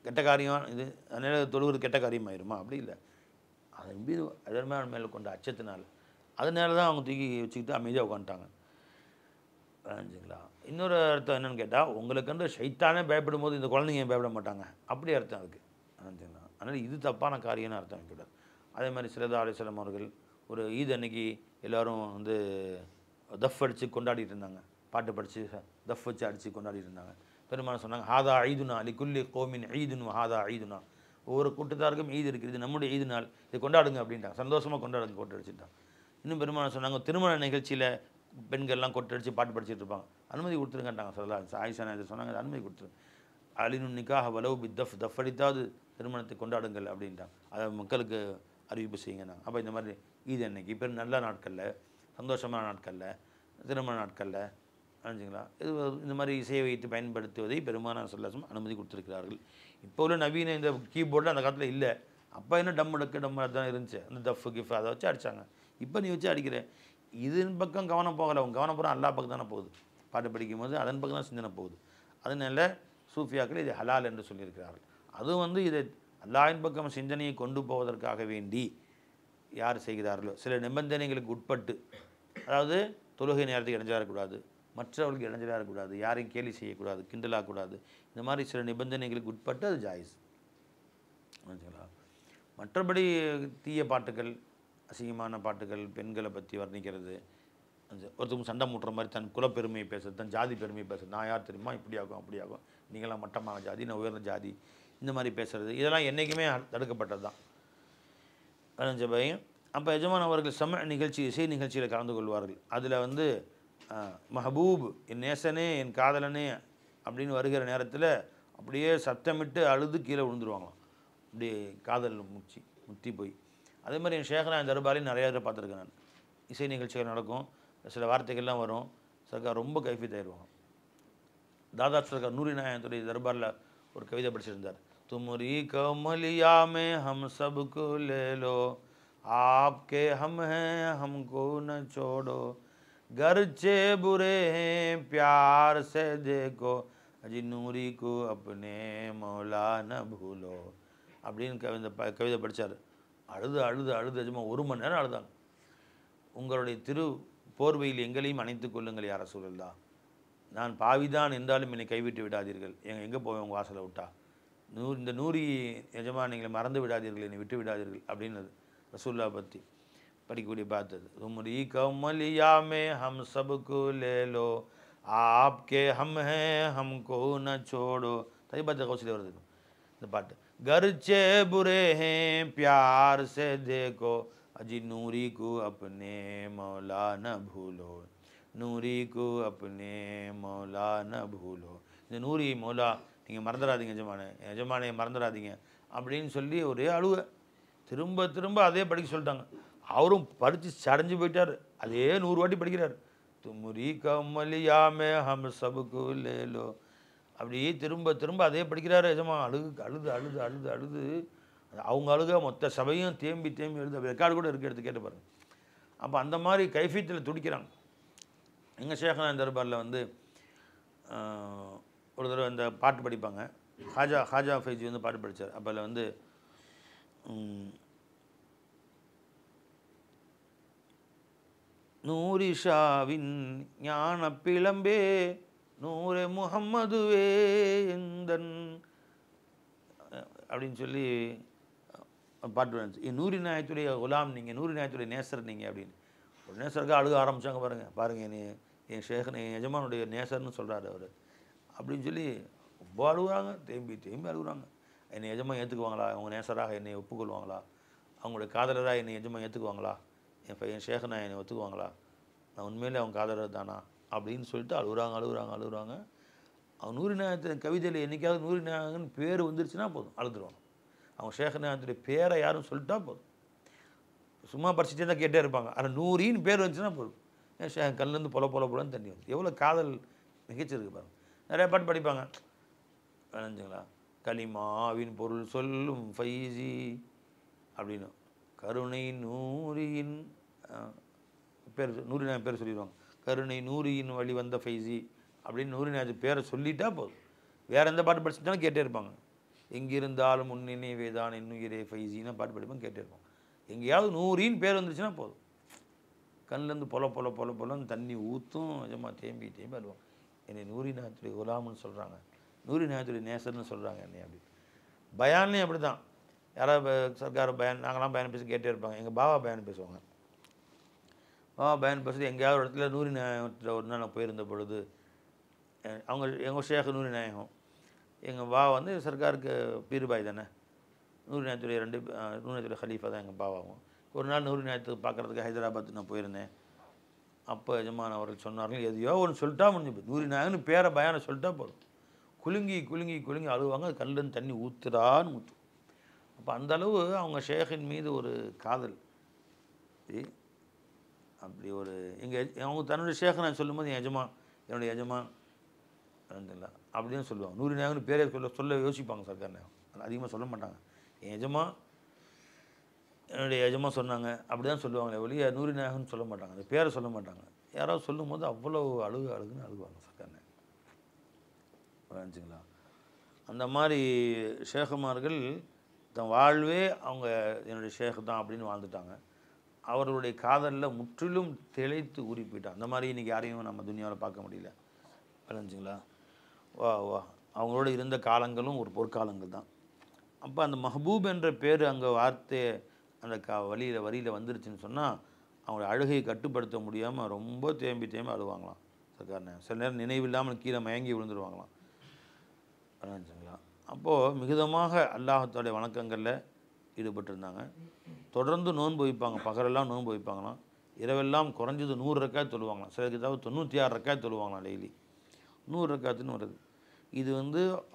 கெட்ட காரியம் இது. அதனால் தொழுகிறது கெட்ட காரியமாயிருமா? அப்படி இல்லை. அதை மீது அதன்மையான மேலே கொண்ட அச்சத்தினால் அதனால தான் அவங்க தூக்கி வச்சுக்கிட்டு அமைதியாக உட்காந்துட்டாங்க. புரிஞ்சுங்களா? இன்னொரு அர்த்தம் என்னென்னு கேட்டால், உங்களுக்கு வந்து ஷைத்தானே பயப்படும் போது இந்த குழந்தைங்க பயப்பட மாட்டாங்க, அப்படி அர்த்தம் அதுக்கு. புரிஞ்சுங்களா? அதனால் இது தப்பான காரியம்னு அர்த்தம் வைக்கூடாது. அதே மாதிரி ஸல்லல்லாஹு அலைஹி வஸல்லம் அவர்கள் ஒரு ஈத் அன்னைக்கு எல்லோரும் வந்து தஃப் அடித்து கொண்டாடிட்டு இருந்தாங்க. பாட்டு படித்து தஃப் வச்சு அடித்து கொண்டாடிட்டு இருந்தாங்க. பெருமாள் சொன்னாங்க, ஹாதா ஈதுனா லிகுல்லி கோமின் ஈதுன் ஹாதா ஈதுனா, ஒவ்வொரு கூட்டத்தாருக்கும் ஈது இருக்குது, இது நம்முடைய ஈது நாள், இதை கொண்டாடுங்க அப்படின்ட்டாங்க. சந்தோஷமாக கொண்டாடுங்க, கொட்டடிச்சுட்டாங்க. இன்னும் பெருமாள் சொன்னாங்க, திருமண நிகழ்ச்சியில் பெண்கள்லாம் கொட்டடிச்சு பாட்டு படிச்சுட்டு இருப்பாங்க, அனுமதி கொடுத்துருங்கட்டாங்க. சொல்லலாம் ஆயிஷா நாயகர் சொன்னாங்க, அனுமதி கொடுத்துருங்க. அலினு நிக்காஹ வலவு பி தஃப் அடித்தாவது திருமணத்தை கொண்டாடுங்கள் அப்படின்ட்டாங்க. அதை மக்களுக்கு அறிவிப்பு செய்யுங்க. அப்போ இந்த மாதிரி ஈத் அன்னைக்கு நல்ல நாட்களில், சந்தோஷமான நாட்களில், திருமண நாட்களில் அணிஞ்சிங்களா இது இந்த மாதிரி இசையை வைத்து பயன்படுத்துவதை பெருமானார் ஸல்லல்லாஹு அலைஹி வஸல்லம் அனுமதி கொடுத்துருக்கிறார்கள். இப்போ உள்ள நவீன இந்த கீபோர்டில் அந்த காலத்தில் இல்லை. அப்போ என்ன டம்மு தான் இருந்துச்சு, அந்த தஃப்பு கிஃப் அதை வச்சு அடித்தாங்க. இப்போ நீ வச்சு அடிக்கிறேன். இதன் பக்கம் கவனம் போகலை, உங்கள் கவனம் பூரா அல்லாஹ் பக்கம் தானே போகுது. பாட்டு படிக்கும்போது அதன் பக்கம் தான் சிந்தனை போகுது. அதனால சூஃபியாக்கள் இது ஹலால் என்று சொல்லியிருக்கிறார்கள். அதுவும் இதை அல்லாஹ்வின் பக்கம் சிந்தனையை கொண்டு போவதற்காக வேண்டி யார் செய்கிறார்களோ சில நிபந்தனைகளுக்கு உட்பட்டு, அதாவது தொழுகை நேரத்துக்கு இடைஞ்சலாக இருக்கக்கூடாது, மற்றவர்களுக்கு இடைஞ்சலாக இருக்கக்கூடாது, யாரையும் கேலி செய்யக்கூடாது, கிண்டலாகக்கூடாது, இந்த மாதிரி சில நிபந்தனைகளுக்கு உட்பட்டு அது ஜாயிஸ். மற்றபடி தீய பாட்டுகள், அசிங்கமான பாட்டுகள், பெண்களை பற்றி வர்ணிக்கிறது, ஒருத்தவங்க சண்டை மூட்டுற மாதிரி தன் குலப்பெருமையை பேசுறது, தன் ஜாதி பெருமையை பேசுறது, நான் யார் தெரியுமா, இப்படி ஆகும் அப்படி ஆகும், நீங்களாம் மட்டமான ஜாதி, நான் உயர்ந்த ஜாதி, இந்த மாதிரி பேசுகிறது, இதெல்லாம் என்றைக்குமே தடுக்கப்பட்டது தான். பையன் அப்போ எஜமான் அவர்கள் நிகழ்ச்சி, இசை நிகழ்ச்சியில் கலந்து கொள்வார்கள். அதில் மஹபூப், என் நேசனே, என் காதலனே அப்படின்னு வருகிற நேரத்தில் அப்படியே சத்தமிட்டு அழுது கீழே விழுந்துருவாங்களாம். அப்படியே காதல் முத்தி போய். அதே மாதிரி என் ஷேக்னா என் தர்பாரையும் நிறையா இதை பார்த்துருக்கேன் நான். இசை நிகழ்ச்சிகள் நடக்கும், சில வார்த்தைகள்லாம் வரும், சர்க்கார் ரொம்ப கைஃபித் ஆயிடுவாங்க. தாதா சர்க்கார் நூரி நாயகத்துடைய தர்பாரில் ஒரு கவிதை படிச்சிருந்தார். तुमरी कमलिया में हम सबको ले लो, आपके हम हैं हमको न छोड़ो, गरचे बुरे हैं प्यार से देखो, अजी नूरी को अपने मौला न भूलो அப்படின்னு இந்த கவிதை படித்தார். அழுது அழுது அழுது சும்மா 1 மணி நேரம் அழுதாங்க. உங்களுடைய திரு போர்வையில் எங்களையும் அணைத்துக் கொள்ளுங்கள் யார் ரசூலல்லாஹ், நான் பாவிதான் என்றாலும் என்னை கைவிட்டு விடாதீர்கள், எங்கே போவேன் உங்கள் வாசலை விட்டா, இந்த நூரி எஜமான் நீங்களை மறந்து விடாதீர்கள், என்னை விட்டு விடாதீர்கள் அப்படின்னு ரசூல்லா பற்றி படிக்கக்கூடிய பார்த்தது. தும்ரி கமலியா மே ஹம் சப்கு லே லோ, ஆப்கே ஹம் ஹே ஹம்கோ ந சோடோ, தைபாத் கௌசிலே வருது இந்த பாட்டு. கர்ச்சே புரே ஹே பியார் சே தேகோ, அஜி நூரி கு அப்னே மௌலா ந பூலோ, நூரி கு அப்னே மௌலா ந பூலோ, இந்த நூரி மௌலா நீங்கள் மறந்துடாதீங்க எஜமானையை மறந்துடாதீங்க அப்படின்னு சொல்லி ஒரே அழுவ. திரும்ப திரும்ப அதே படிக்க சொல்லிட்டாங்க. அவரும் படித்து சடைஞ்சு போயிட்டார். அதே 100 வாட்டி படிக்கிறார். தும்ரி கமலியாமே ஹம் சபுக்கு லேலோ அப்படியே திரும்ப திரும்ப அதே படிக்கிறாரு. எஜமா அழுது அழுது அழுது அழுது அவங்க அழுக மொத்த சபையும் தேம்பி தேம்பி எழுது. ரெக்கார்டு கூட இருக்குது, எடுத்து கேட்டு பாருங்கள். அப்போ அந்த மாதிரி கைஃபியத்தில் துடிக்கிறாங்க. எங்கள் ஷேக்னா தர்பாரில் ஒரு தடவை இந்த பாட்டு படிப்பாங்க. ஹாஜா ஃபைஜி பாட்டு படித்தார். அப்போ அதில் நூரிஷாவின் ஞான பிளம்பே நூரே முஹம்மதுவே எந்தன் அப்படின்னு சொல்லி பாட்டு வந்துச்சு. நூரி நாயத்துடைய குலாம் நீங்கள், நூரி நாயத்துடைய நேசர் நீங்கள் அப்படின்னு. ஒரு நேசருக்கு அழுக ஆரம்பித்தாங்க. பாருங்கள் என்னை என் ஷேഖன் என் எஜமானுடைய நேசர்னு சொல்கிறாரு அவர் அப்படின்னு சொல்லி ரொம்ப அழுகுறாங்க. தேம்பி தேம்பி அழுகுறாங்க. என்னை எஜமான் ஏற்றுக்குவாங்களா, அவங்க நேசராக என்னை ஒப்புக்கொள்வாங்களா, அவங்களுடைய காதலராக என்னை எஜமான் ஏற்றுக்குவாங்களா, என் ஷேഖனா என்னை ஒத்துக்குவாங்களா, நான் உண்மையிலே அவங்க காதலர் தானா அப்படின்னு சொல்லிட்டு அழுகுறாங்க அழுகுறாங்க அழுகுறாங்க. அவங்க நூரி நாயகத்தின் கவிதையில் என்றைக்காவது நூரி நாயகன் பேர் வந்துருச்சுன்னா போதும் அழுதுருவாங்க. அவங்க ஷேഖ் நாயகத்துடைய பேரை யாரும் சொல்லிட்டா போதும். சும்மா படிச்சுட்டே தான் கேட்டே இருப்பாங்க. ஆனால் நூரின்னு பேர் வந்துச்சுன்னா போதும், என் ஷேഖ் கல்லேருந்து பொலன்னு தண்ணி வந்து. எவ்வளோ காதல் நிகழ்ச்சிருக்கு பாருங்கள். நிறைய பாட்டு படிப்பாங்க. நினைஞ்சுங்களா, கலிமாவின் பொருள் சொல்லும் ஃபைசி அப்படின்னு, கருணை நூரியின் பேர் நூரி நாயகம் பேர் சொல்லிடுவாங்க. கருணை நூரியின் வழி வந்த ஃபைசி அப்படின்னு நூரி நாயகம் பேரை சொல்லிட்டா போதும். வேறு எந்த பாட்டு படிச்சுட்டாலும் கேட்டே இருப்பாங்க. எங்கிருந்தாலும் முன்னினைவே தான் என்னுயிரே ஃபைசின்னு பாட்டு படிப்பாங்க, கேட்டே இருப்பாங்க. எங்கேயாவது நூரின்னு பேர் வந்துச்சுன்னா போதும், கண்ணிலேருந்து பொலன்னு தண்ணி ஊற்றும். நிஜமாக தேம்பி தேம்பி அழுவாங்க. என்னை நூரி நாயத்துடைய குலாம்னு சொல்கிறாங்க, நூரி நாயத்துடைய நேசர்னு சொல்கிறாங்க என்னை அப்படி. பயான்லேயும் அப்படி தான். யாராவது சர்க்கார் பயான், நாங்களாம் பயான் பேசி கேட்டே இருப்பாங்க. எங்கள் பாபா பயான் பேசுவாங்க. பாபா பயான் பேசுறது எங்கேயாவது ஒரு இடத்துல நூரி நாயகத்தில் ஒரு நாள் நான் போயிருந்த பொழுது, எங்கள் ஷேக் நூரி நாயகம், எங்கள் பாபா சர்க்காருக்கு பீர்பாய் தானே, நூரி நாயத்துடைய நூரி நாயத்துடைய ஹலீஃபா தான் எங்கள் பாபாவும். ஒரு நாள் நூரி நாயத்துக்கு பார்க்குறதுக்கு ஹைதராபாத்துக்கு நான் போயிருந்தேன். அப்போ எஜமான் அவர்கள் சொன்னார்கள், எதையோ ஒன்று சொல்லிட்டா முடிஞ்சு போய் நூரி நாயகன்னு பேரை பயானை சொல்லிட்டா போதும், குலுங்கி குலுங்கி குலுங்கி அழுவாங்க. கல்லுன்னு தண்ணி ஊற்றுறான்னு ஊற்றும். அப்போ அந்தளவு அவங்க ஷேக்கின் மீது ஒரு காதல். அப்படி ஒரு அவங்க தன்னுடைய ஷேக்கை நான் சொல்லும்போது என்னுடைய எஜமா அப்படின்னு சொல்லுவாங்க. நூறு நாயகம்னு பேரே சொல்ல யோசிப்பாங்க சர்க்கார் நாயகம். அதிகமாக சொல்ல மாட்டாங்க. என் எஜமா என்னுடைய எஜமா சொன்னாங்க அப்படி தான் சொல்லுவாங்களே ஒழிய நூறு நாயகம்னு சொல்ல மாட்டாங்க. அந்த பேரை சொல்ல மாட்டாங்க. யாராவது சொல்லும் போது அவ்வளோ அழுகுன்னு அழுகுவாங்க சர்க்கார் நாயகம். புரிஞ்சுங்களா? அந்த மாதிரி ஷேகுமார்கள் தன் வாழ்வே அவங்க என்னுடைய ஷேக் தான் அப்படின்னு வாழ்ந்துட்டாங்க. அவர்களுடைய காதலில் முற்றிலும் திளைத்து ஊறி போயிட்டாங்க. அந்த மாதிரி இன்றைக்கி யாரையும் நம்ம துனியாவில் பார்க்க முடியல. புரிஞ்சுங்களா? வா அவங்களோட இருந்த காலங்களும் ஒரு பொற்காலங்கள் தான். அப்போ அந்த மஹபூப் என்ற பேர் அங்கே வார்த்தை அந்த வரியில் வந்துருச்சுன்னு சொன்னால் அவங்களோட அழுகையை கட்டுப்படுத்த முடியாமல் ரொம்ப தேம்பி அழுவாங்களாம் சர்க்கார். சில நேரம் நினைவில்லாமல் கீழே மயங்கி விழுந்துருவாங்களாம். புரிஞ்சுங்களா? அப்போது மிகுதமாக அல்லாஹ்வுடைய வணக்கங்களில் ஈடுபட்டிருந்தாங்க. தொடர்ந்து நோன்பு வைப்பாங்க. பகலெல்லாம் நோன்பு வைப்பாங்களாம். இரவெல்லாம் குறைஞ்சது 100 ரக்காத் தொழுவாங்களாம். சில கிதாபு 96 ரக்காத் தொழுவாங்களாம் டெய்லி. 100 ரக்காத்துன்னு வருது. இது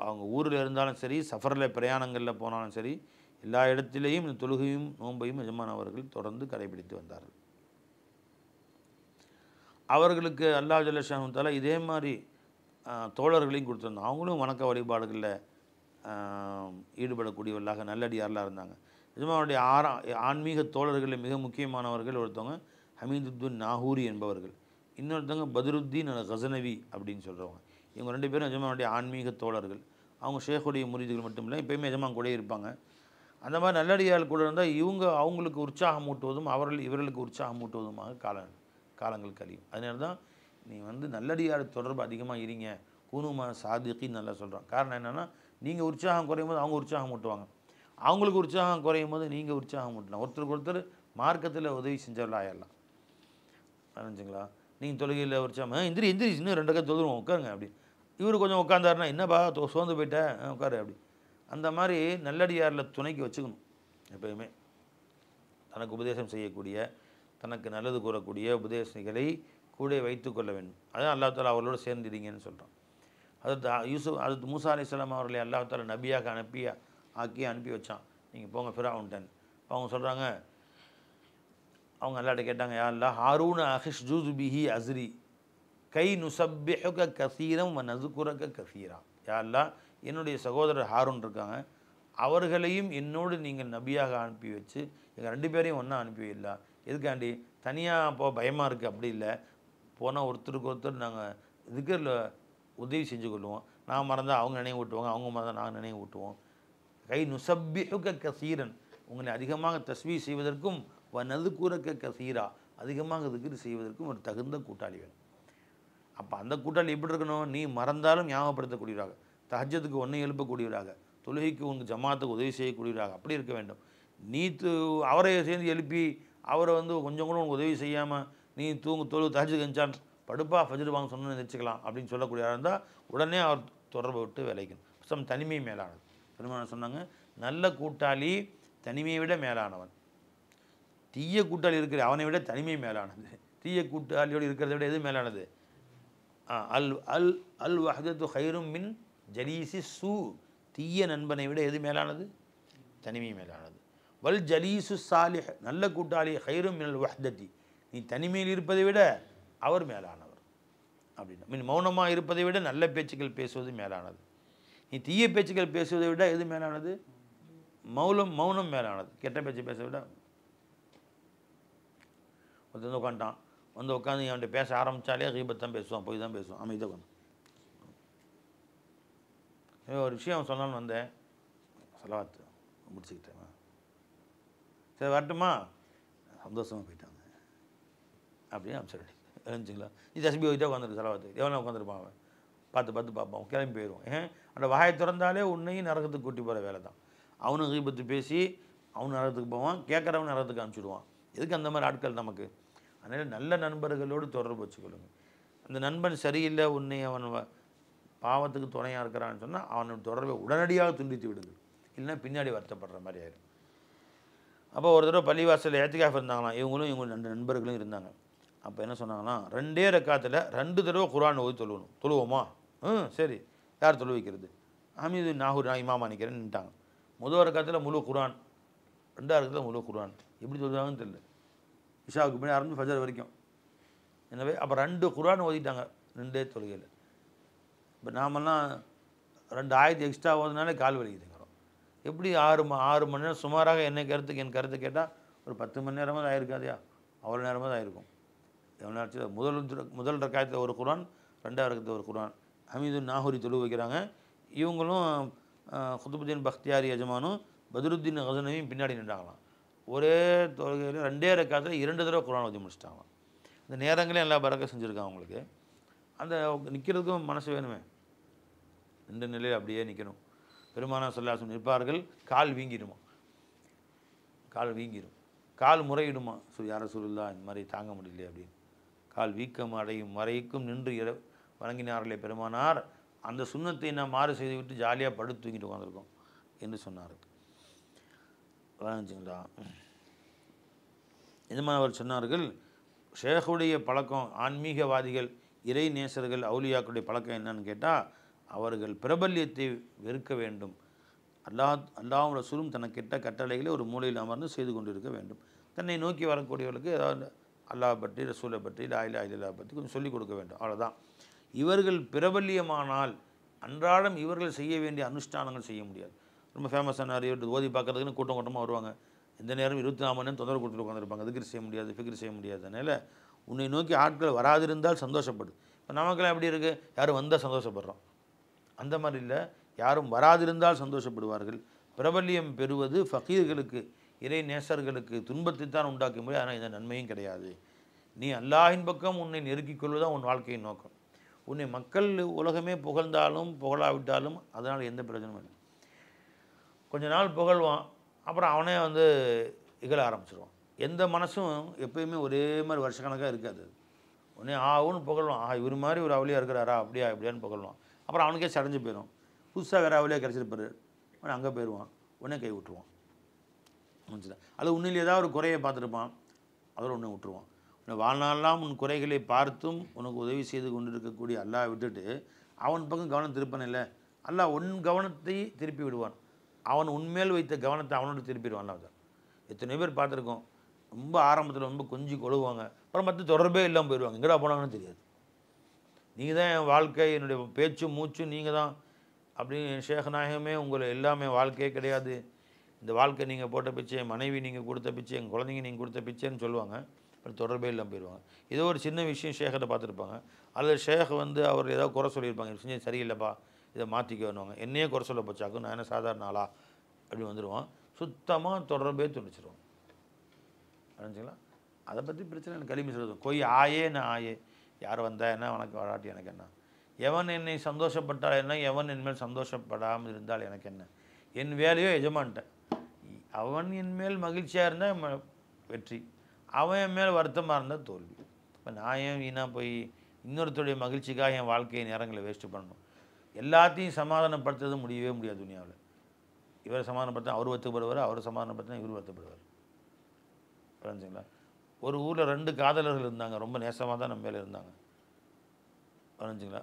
அவங்க ஊரில் இருந்தாலும் சரி, சஃபரில் பிரயாணங்களில் போனாலும் சரி, எல்லா இடத்திலேயும் இந்த தொழுகையும் நோன்பையும் எஜமான் அவர்கள் தொடர்ந்து கடைபிடித்து வந்தார்கள். அவர்களுக்கு அல்லாஹ் ஜல்ல ஷானஹு தஆலா இதே மாதிரி தோழர்களையும் கொடுத்துருந்தாங்க. அவங்களும் வணக்க வழிபாடுகளில் ஈடுபடக்கூடியவர்களாக நல்லடியாரெலாம் இருந்தாங்க. எஜமானுடைய ஆன்மீக தோழர்களில் மிக முக்கியமானவர்கள் ஒருத்தவங்க ஹமீதுத்தீன் நாகூரி என்பவர்கள். இன்னொருத்தவங்க பத்ருத்தீன் அல் கஸனவி அப்படின்னு சொல்கிறவங்க. இவங்க 2 பேரும் எஜமானுடைய ஆன்மீக தோழர்கள். அவங்க ஷேக்குடைய முரீதுகள் மட்டும் இல்லை, எப்போயுமே எஜமான் கூட இருப்பாங்க. அந்த மாதிரி நல்லடியார்கள் கூட இருந்தால் அவங்களுக்கு உற்சாகம் ஊட்டுவதும் இவர்களுக்கு உற்சாகம் ஊட்டுவதுமாக காலங்கள் கழியும். அதனால தான் நீ நல்லடியார் தொடர்பு அதிகமாக இருங்க. கூனுமா சாதிக்கின்னு நல்லா சொல்கிறான். காரணம் என்னென்னா, நீங்கள் உற்சாகம் குறையும் போது அவங்க உற்சாகம் ஊட்டுவாங்க. அவங்களுக்கு உற்சாகம் குறையும் போது நீங்கள் உற்சாகம் ஊட்டலாம். ஒருத்தருக்கு ஒருத்தர் மார்க்கத்தில் உதவி செஞ்சவர்கள் ஆயிடலாம். புரிஞ்சுங்களா? நீங்கள் தொழுகையில் உற்சாகம் எந்திரி இன்னும் 2 ரக்காத் தொழுவோம் உட்காருங்க அப்படி. இவர் கொஞ்சம் உட்காந்தாருன்னா என்னப்பா சோர்ந்து போயிட்டேன் உட்காரு அப்படி. அந்த மாதிரி நல்லடியாரில் துணைக்கு வச்சுக்கணும். எப்பயுமே தனக்கு உபதேசம் செய்யக்கூடிய, தனக்கு நல்லது கூறக்கூடிய உபதேசங்களை கூட வைத்து கொள்ள வேண்டும். அதான் அல்லாஹ் தஆலா அவர்களோடு சேர்ந்துடுங்கன்னு சொல்கிறான். அதற்கு மூசா அலைஹிஸ்ஸலாம் அவர்களை அல்லாஹ் தஆலா நபியாக அனுப்பி வச்சான். நீங்கள் போங்க ஃபிரௌன்டன். அவங்க சொல்கிறாங்க, அவங்க அல்லாஹ்ட்ட கேட்டாங்க, யா அல்லாஹ் ஹாரூன அஹிஷ் ஜூஸ் பிஹி அஸ்ரி கை நுசப்பிஹுக கஸீரம் வ நஸ்குரக கஸீரா. யா அல்லாஹ் என்னுடைய சகோதரர் ஹாரூன் இருக்காங்க, அவர்களையும் என்னோடு நீங்கள் நபியாக அனுப்பி வச்சு எங்கள் 2 பேரையும் ஒன்றா அனுப்பி இல்லை. எதுக்காண்டி? தனியாக பயமாக இருக்குது அப்படி இல்லை. போனால் ஒருத்தருக்கு ஒருத்தர் நாங்கள் திக்ரில் உதவி செஞ்சு கொள்வோம். நான் மறந்தால் அவங்க நினைவு ஊட்டுவாங்க, அவங்க மறந்தால் நாங்கள் நினைவு ஊட்டுவோம். கை நுசப்பிஹுக கஸீரன், உங்களை அதிகமாக தஸ்பீஹ் செய்வதற்கும் வ நஸ்குரக கஸீரா, அதிகமாக திக்ர் செய்வதற்கும் ஒரு தகுந்த கூட்டாளி வேணும். அப்போ அந்த கூட்டாளி எப்படி இருக்கணும்? நீ மறந்தாலும் ஞாபகப்படுத்தக்கூடியவராக, தஹஜ்ஜுதுக்கு ஒன்றை எழுப்பக்கூடியவராக, தொழுகைக்கு உங்கள் ஜமாத்துக்கு உதவி செய்யக்கூடியவராக அப்படி இருக்க வேண்டும். நீ அவரை சேர்ந்து எழுப்பி அவரை கொஞ்சம் கூட உனக்கு உதவி செய்யாமல் நீ தஹஜ்ஜுது கஞ்சான் படுப்பா ஃபஜ்ர் வாங்க சொன்னு நினச்சிக்கலாம் அப்படின்னு சொல்லக்கூடியவராக இருந்தால் உடனே அவர் தொடர்பை விட்டு விளைக்கணும். தனிமை மேலானது. பெருமானார் சொன்னாங்க, நல்ல கூட்டாளி தனிமையை விட மேலானவன். தீய கூட்டாளி இருக்கிற அவனை விட தனிமை மேலானது. தீய கூட்டாளியோடு இருக்கிறத விட எது மேலானது? அல் அல் அல் வஹ்தத்து ஹைரும் மின் ஜலீசி சூ. தீய நண்பனை விட எது மேலானது? தனிமை மேலானது. வல் ஜலீசு சாலிஹ், நல்ல கூட்டாளி ஹைரும் மின் அல் வஹ்தத்தி, நீ தனிமையில் இருப்பதை விட அவர் மேலானவர் அப்படின்னா. மீன் மௌனமாக இருப்பதை விட நல்ல பேச்சுக்கள் பேசுவது மேலானது. நீ தீய பேச்சுக்கள் பேசுவதை விட எது மேலானது? மௌனம் மேலானது. கெட்ட பேச்சு பேச விட. ஒருத்தர் உட்காந்துட்டான், உட்காந்து அவன்கிட்ட பேச ஆரம்பித்தாலே கீபத் தான் பேசுவான், போய் தான் பேசுவான். அமைதியாக உட்காந்து ஒரு விஷயம் அவன் சொன்னான்னு வந்தேன், செலவாத்து முடிச்சுக்கிட்டேன், சரி வரட்டுமா, சந்தோஷமாக போயிட்டாங்க அப்படின்னு அமைச்சர் தெரிஞ்சுங்களா. நீ தஸ்பீஹ் போயிட்டே உட்காந்துருக்கு செலவாத்து, எவ்வளோ உட்காந்துருப்பான் அவன், பார்த்து பார்ப்பான், கிளம்பி போயிடுவான். அந்த வாயை திறந்தாலே உன்னையும் நரகத்துக்கு கூட்டி போகிற வேலை தான். அவனும் கீபத்து பேசி அவனும் நரகத்துக்கு போவான், கேட்குறவன் நரகத்துக்கு அனுப்பிச்சுடுவான். எதுக்கு அந்த மாதிரி ஆட்கள் நமக்கு? அதனால் நல்ல நண்பர்களோடு தொடர்பு வச்சுக்கொள்ளுங்க. அந்த நண்பன் சரியில்லை, உன்னை அவன் பாவத்துக்கு துணையாக இருக்கிறான்னு சொன்னால் அவனோட தொடர்பை உடனடியாக துண்டித்து விடுங்க, இல்லைன்னா பின்னாடி வருத்தப்படுற மாதிரி ஆயிடும். அப்போ ஒரு தடவை பள்ளிவாசலில் ஏத்திகாஃப் இருந்தாங்களாம். இவங்களும் 2 நண்பர்களும் இருந்தாங்க. அப்போ என்ன சொன்னாங்கன்னா, 2 ரக்காத்தில் 2 தடவை குர்ஆன் ஓதி தொழுவோமா? சரி. யார் தொழு வைக்கிறது? ஹமீது நாகூர் நான் இமாமா நிற்கிறேன்னுட்டாங்க. முதல் ரக்காத்தில் முழு குர்ஆன், 2வது ரக்காத்தில் முழு குர்ஆன். எப்படி சொல்கிறாங்கன்னு தெரியல. இஷாவுக்கு முன்னாடி ஆரம்பிச்சு ஃபஜர் வரைக்கும். எனவே அப்போ 2 குர்ஆன் ஓதிட்டாங்க 2 தொழுகையில். இப்போ நாமெல்லாம் 2 ஆயத்து எக்ஸ்ட்ரா ஓதுனாலே கால் வலிக்குதுங்கிறோம். எப்படி 6 மணி நேரம் சுமாராக என் கருத்து கேட்டால் ஒரு 10 மணி நேரமாக ஆயிருக்காதையா? அவ்வளோ நேரமாக தான் இருக்கும். எவ்வளோ நேரம்? முதல் ரக்காயத்தில் ஒரு குர்ஆன், 2வது ரக்காயத்தில் ஒரு குர்ஆன். ஹமீது நாகூரி தொழு வைக்கிறாங்க. இவங்களும் குதுபுதீன் பக்தியாரி எஜமானும் பத்ருத்தீன் கஸனவியும் பின்னாடி நின்றாங்களாம். ஒரே தொழுகையில் 2 ரக்காயத்தில் 2 தடவை குர்ஆன் ஓதி முடிச்சிட்டாங்களாம். இந்த நேரங்களே எல்லாம் பறக்க செஞ்சுருக்காங்க அவங்களுக்கு. அந்த நிற்கிறதுக்கும் மனசு வேணுமே. 2 நிலையில் அப்படியே நிற்கணும். பெருமானார் ஸல்லல்லாஹு அலைஹி வஸல்லம் நிற்பார்கள், கால் வீங்கிடுமா, கால் வீங்கிடும், கால் முறையிடுமா, யா ரசூலுல்லாஹ் இந்த மாதிரி தாங்க முடியல அப்படின்னு. கால் வீக்கம் அடையும் வரைக்கும் நின்று வணங்கினார்களே பெருமானார், அந்த சுண்ணத்தை நாம் மாறு செய்து விட்டு ஜாலியாக படுத்து தூங்கிட்டு உட்காந்துருக்கோம் என்று சொன்னார். வணங்குங்களா? இது மாதிரி அவர் சொன்னார்கள், ஷேகுடைய பழக்கம், ஆன்மீகவாதிகள், இறை நேசர்கள், அவுலியாக்களுடைய பழக்கம் என்னன்னு கேட்டால், அவர்கள் பிரபல்யத்தை வெறுக்க வேண்டும். அல்லாஹ்வும் ரசூலும் தனக்கு கெட்ட கட்டளைகளை ஒரு மூலையில் அமர்ந்து செய்து கொண்டிருக்க வேண்டும். தன்னை நோக்கி வரக்கூடியவர்களுக்கு ஏதாவது அல்லாஹ் பற்றி, ரசூலை பற்றி, லா இலாஹ இல்லல்லாஹ் பற்றி கொஞ்சம் சொல்லிக் கொடுக்க வேண்டும். அவ்வளோதான். இவர்கள் பிரபல்யமானால் அன்றாடம் இவர்கள் செய்ய வேண்டிய அனுஷ்டானங்கள் செய்ய முடியாது. ரொம்ப ஃபேமஸான அறிவு ஓதி பார்க்கறதுக்குன்னு கூட்டமாக வருவாங்க. எந்த நேரம் 24 மணி நேரம் தொந்தரவு கொடுத்துட்டு உட்காந்துருப்பாங்க. திக்ர் செய்ய முடியாது, ஃபிக்ர் செய்ய முடியாது. அதனால் உன்னை நோக்கி ஆட்கள் வராதிருந்தால் சந்தோஷப்படு. இப்போ நமக்கெல்லாம் எப்படி இருக்குது? யாரும் வந்தால் சந்தோஷப்படுறோம். அந்த மாதிரி இல்லை, யாரும் வராதிருந்தால் சந்தோஷப்படுவார்கள். பிரபல்யம் பெறுவது ஃபகீர்களுக்கு, இறை நேசர்களுக்கு துன்பத்தை தான் உண்டாக்க முடியும். ஆனால் இந்த நன்மையும் கிடையாது. நீ அல்லாஹின் பக்கம் உன்னை நெருக்கிக் கொள்வதுதான் உன் வாழ்க்கையின் நோக்கம். உன்னை மக்கள் உலகமே புகழ்ந்தாலும் புகழாவிட்டாலும் அதனால் எந்த பிரயோஜனமும் இல்லை. கொஞ்ச நாள் புகழ்வான், அப்புறம் அவனே இகழ ஆரம்பிச்சிடுவான். எந்த மனசும் எப்பயுமே ஒரே மாதிரி வருஷக்கணக்காக இருக்காது. உடனே ஆவுன்னு புகழ்வான், இவர் மாதிரி ஒரு அவளியாக இருக்கிறாரா, அப்படியா இப்படியான்னு புகழ்வான். அப்புறம் அவனுக்கே சடைஞ்சு போயிடும். புதுசாக வேறு அவளியாக கிடச்சிருப்பாரு, அவன் அங்கே போயிடுவான், உடனே கை விட்டுருவான். அது உன்னில் ஏதாவது ஒரு குறையை பார்த்துருப்பான், அதோட உன்னை விட்டுருவான். உன்னை வாழ்நாளெல்லாம் உன் குறைகளை பார்த்தும் உனக்கு உதவி செய்து கொண்டிருக்கக்கூடிய அல்லாஹ் விட்டுட்டு அவன் பக்கம் கவனம் திருப்பன இல்லை. அல்லாஹ் உன் கவனத்தை திருப்பி விடுவான். அவன் உன்மேல் வைத்த கவனத்தை அவனோட திருப்பிடுவான். அல்லாஹ் தான். எத்தனை பேர் பார்த்துருக்கோம், ரொம்ப ஆரம்பத்தில் ரொம்ப கொஞ்சம் கொழுவாங்க, அப்புறம் மற்ற தொடர்பே இல்லாமல் போயிடுவாங்க. எங்கடா போனாங்கன்னு தெரியாது. நீங்கள் தான் என் வாழ்க்கை, என்னுடைய பேச்சும் மூச்சும் நீங்கள் தான் அப்படின்னு ஷேக் நாயகமே உங்களை எல்லாமே வாழ்க்கையே கிடையாது, இந்த வாழ்க்கை நீங்கள் போட்ட பிச்சை, என் மனைவி நீங்கள் கொடுத்த பிச்சை, எங்கள் குழந்தைங்க நீங்கள் கொடுத்த பிச்சைன்னு சொல்லுவாங்க. அப்புறம் தொடர்பே இல்லாமல் போயிடுவாங்க. ஏதோ ஒரு சின்ன விஷயம் ஷேக்கிட்ட பார்த்துருப்பாங்க, அல்லது ஷேக் அவர் ஏதாவது குறை சொல்லியிருப்பாங்க, செஞ்சு சரியில்லைப்பா இதை மாற்றிக்க வருவாங்க. என்னையே குறை சொல்ல போச்சாக்கும், நான் என்ன சாதாரண ஆளா அப்படி வந்துடுவான். சுத்தமாக தொடர்பே துணிச்சிடுவான். புரிஞ்சுங்களா? அதை பற்றி பிரச்சனை எனக்கு களிமி சொல்லுது. கொய் ஆயே நான் ஆயே, யார் வந்தா என்ன, உனக்கு வராட்டி எனக்கு என்ன, எவன் என்னை சந்தோஷப்பட்டால் என்ன, எவன் என்மேல் சந்தோஷப்படாமல் இருந்தால் எனக்கு என்ன, என் வேலையோ எஜமான்ட்டேன். அவன் என் மேல் மகிழ்ச்சியாக இருந்தால் வெற்றி, அவன் என் மேல் வருத்தமாக இருந்தால் தோல்வி. இப்போ நான் ஏன் வீணாக போய் இன்னொருத்தருடைய மகிழ்ச்சிக்காக என் வாழ்க்கையை நேரங்களை வேஸ்ட்டு பண்ணணும்? எல்லாத்தையும் சமாதானப்படுத்துறது முடியவே முடியாது துனியாவில். இவர் சமாதானப்படுத்த அவர் வருத்தப்படுவார், அவர் சமாதானப்படுத்தினா இவர் வருத்தப்படுவார். புரிஞ்சுங்களா? ஒரு ஊரில் 2 காதலர்கள் இருந்தாங்க, ரொம்ப நேசமாக தான் நம்ம மேலே இருந்தாங்க. புரிஞ்சுங்களா?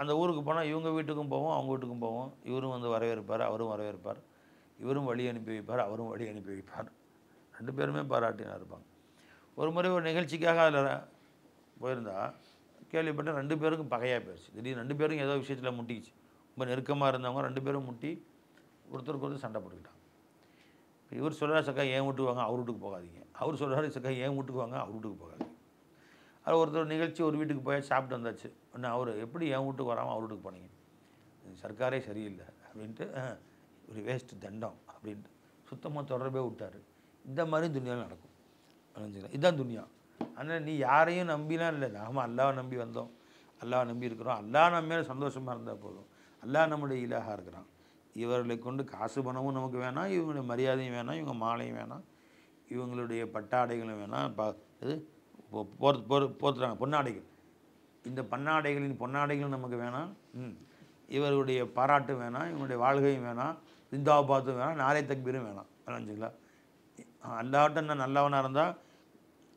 அந்த ஊருக்கு போனால் இவங்க வீட்டுக்கும் போவோம், அவங்க வீட்டுக்கும் போவோம். இவரும் வரவேற்பார், அவரும் வரவேற்பார். இவரும் வழி அனுப்பி வைப்பார், அவரும் வழி அனுப்பி வைப்பார். 2 பேருமே பாராட்டினா இருப்பாங்க. ஒரு முறை ஒரு நிகழ்ச்சிக்காக அதில் போயிருந்தா கேள்விப்பட்ட 2 பேருக்கும் பகையாக போயிடுச்சு. திடீர்னு 2 பேரும் ஏதோ விஷயத்தில் முட்டிக்கிச்சு. ரொம்ப நெருக்கமாக இருந்தவங்க 2 பேரும் முட்டி ஒருத்தருக்கு ஒருத்தர் சண்டை போட்டுக்கிட்டாங்க. இப்போ இவர் சொல்கிறார், சக்கா என் வீட்டுக்கு வாங்க, அவர் வீட்டுக்கு போகாதீங்க. அவர் சொல்கிறாரு, சக்கா என் வீட்டுக்கு வாங்க, அவர் வீட்டுக்கு போகாதீங்க. அது ஒருத்தர் நிகழ்ச்சி ஒரு வீட்டுக்கு போய் சாப்பிட்டு வந்தாச்சு. உடனே அவர் எப்படி என் வீட்டுக்கு வராமல் அவர் வீட்டுக்கு போனீங்க, சர்க்காரே சரியில்லை அப்படின்ட்டு, ஒரு வேஸ்ட்டு தண்டம் அப்படின்ட்டு சுத்தமாக தொடர்பே விட்டார். இந்த மாதிரி துனியாவில் நடக்கும். இதுதான் துனியா. ஆனால் நீ யாரையும் நம்பிலாம் இல்லை, நாம் அல்லாஹ் நம்பி வந்தோம், அல்லாஹ் நம்பி இருக்கிறோம். அல்லாஹ் நம்ம மேலே சந்தோஷமாக இருந்தால் போதும். அல்லாஹ் நம்முடைய இலாஹாக இருக்கிறான். இவர்களை கொண்டு காசு பணமும் நமக்கு வேணாம், இவங்களுடைய மரியாதையும் வேணாம், இவங்க மாலையும் வேணாம், இவங்களுடைய பட்டாடைகளும் வேணாம். இது போத்துறாங்க பொன்னாடைகள், இந்த பொன்னாடைகளும் நமக்கு வேணாம். இவருடைய பாராட்டும் வேணாம், இவங்களுடைய வாழ்கையும் வேணாம், ஜிந்தாபாத்தும் வேணாம், நாரே தக்பீரும் வேணாம். வச்சுங்களா? அல்லாஹ்ட்ட நான் நல்லவனாக இருந்தால்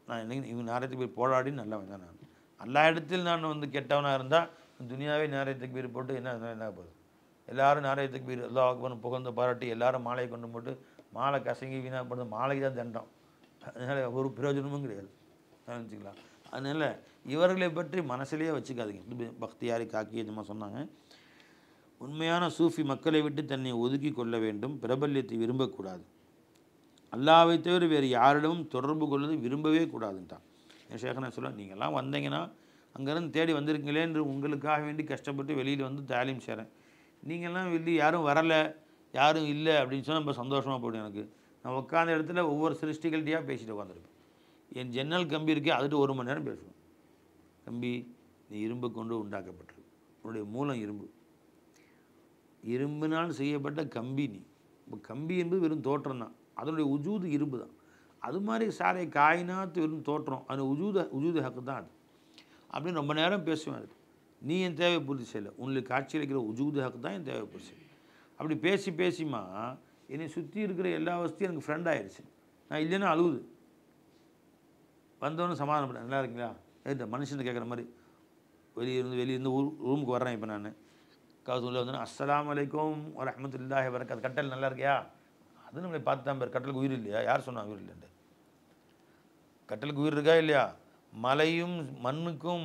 நான் இவங்க நாரே தக்பீர் போராடி நல்லவன் தான். நான் எல்லா இடத்தில் நான் கெட்டவனாக இருந்தால் துனியாவே நாரே தக்பீர் போட்டு என்ன போகுது? எல்லோரும் நாராயணத்துக்கு வீடு அல்லாஹ் அக்பர்னு புகழ்ந்து பாராட்டி எல்லாரும் மாலையை கொண்டு போட்டு மாலை கசங்கி வீணாக பண்ணுறது மாலைக்கு தான் தண்டம். அதனால் ஒரு பிரயோஜனமும் கிடையாது நினச்சிக்கலாம். அதனால் இவர்களை பற்றி மனசிலேயே வச்சுக்காதீங்க. பக்தியாரி காக்கி இந்த மாதிரி சொன்னாங்க. உண்மையான சூஃபி மக்களை விட்டு தன்னை ஒதுக்கி கொள்ள வேண்டும், பிரபல்யத்தை விரும்பக்கூடாது, அல்லாஹ்வை தவிர வேறு யாரிடமும் தொடர்பு கொள்வது விரும்பவே கூடாதுன்ட்டான். என் ஷேഖனா சொல்ல, நீங்கள்லாம் வந்தீங்கன்னா அங்கேருந்து தேடி வந்திருக்கீங்களே என்று உங்களுக்காக வேண்டி கஷ்டப்பட்டு வெளியில் வந்து தாலீம் செய்கிறேன். நீங்கள்லாம் வெளியே யாரும் வரலை, யாரும் இல்லை அப்படின்னு சொன்னால் ரொம்ப சந்தோஷமாக போய்டும். எனக்கு நான் உட்காந்த இடத்துல ஒவ்வொரு சிருஷ்டிகள்கிட்டையாக பேசிட்டு உட்காந்துருப்பேன். என் ஜன்னல் கம்பி இருக்கே அதுட்டு 1 மணி நேரம் பேசுவேன். கம்பி, நீ இரும்பு கொண்டு உண்டாக்கப்பட்டிருக்கு, உன்னுடைய மூலம் இரும்பு, இரும்பினால் செய்யப்பட்ட கம்பி நீ. இப்போ கம்பி என்பது வெறும் தோற்றம் தான், அதனுடைய உஜூது இரும்பு தான். அது மாதிரி சாரை காயினாத்து வெறும் தோற்றம், அது உஜூது ஹக்கு தான் அது அப்படின்னு ரொம்ப நேரம் பேசுவேன். அது நீ என் தேவை பூர்த்தி செய்யலை, உங்களுக்கு காட்சி அளிக்கிற உஜூது ஹக்கு தான் என் தேவை பூர்த்தி செய்யலை. அப்படி பேசி பேசிமா என்னை சுற்றி இருக்கிற எல்லா வசதியும் எனக்கு ஃப்ரெண்ட் ஆயிடுச்சு. நான் இல்லைன்னா அழுகுது. வந்தவொன்னு சமாதானம் பண்ண, நல்லா இருக்கீங்களா, இந்த மனுஷன் கேட்குற மாதிரி வெளியிருந்து ரூமுக்கு வர்றேன். இப்போ நான் காசூரில் வந்து அஸ்ஸலாமு அலைக்கும் வரஹ்மத்துல்லாஹி வபரகாத்துஹு, கட்டல் நல்லா இருக்கியா, அது நம்மளை பார்த்து தான் பேர். கட்டலுக்கு உயிர் இல்லையா, யார் சொன்னா உயிர் இல்லைன்ட்டு? கட்டலுக்கு உயிர் இருக்கா இல்லையா? மலையும் மண்ணுக்கும்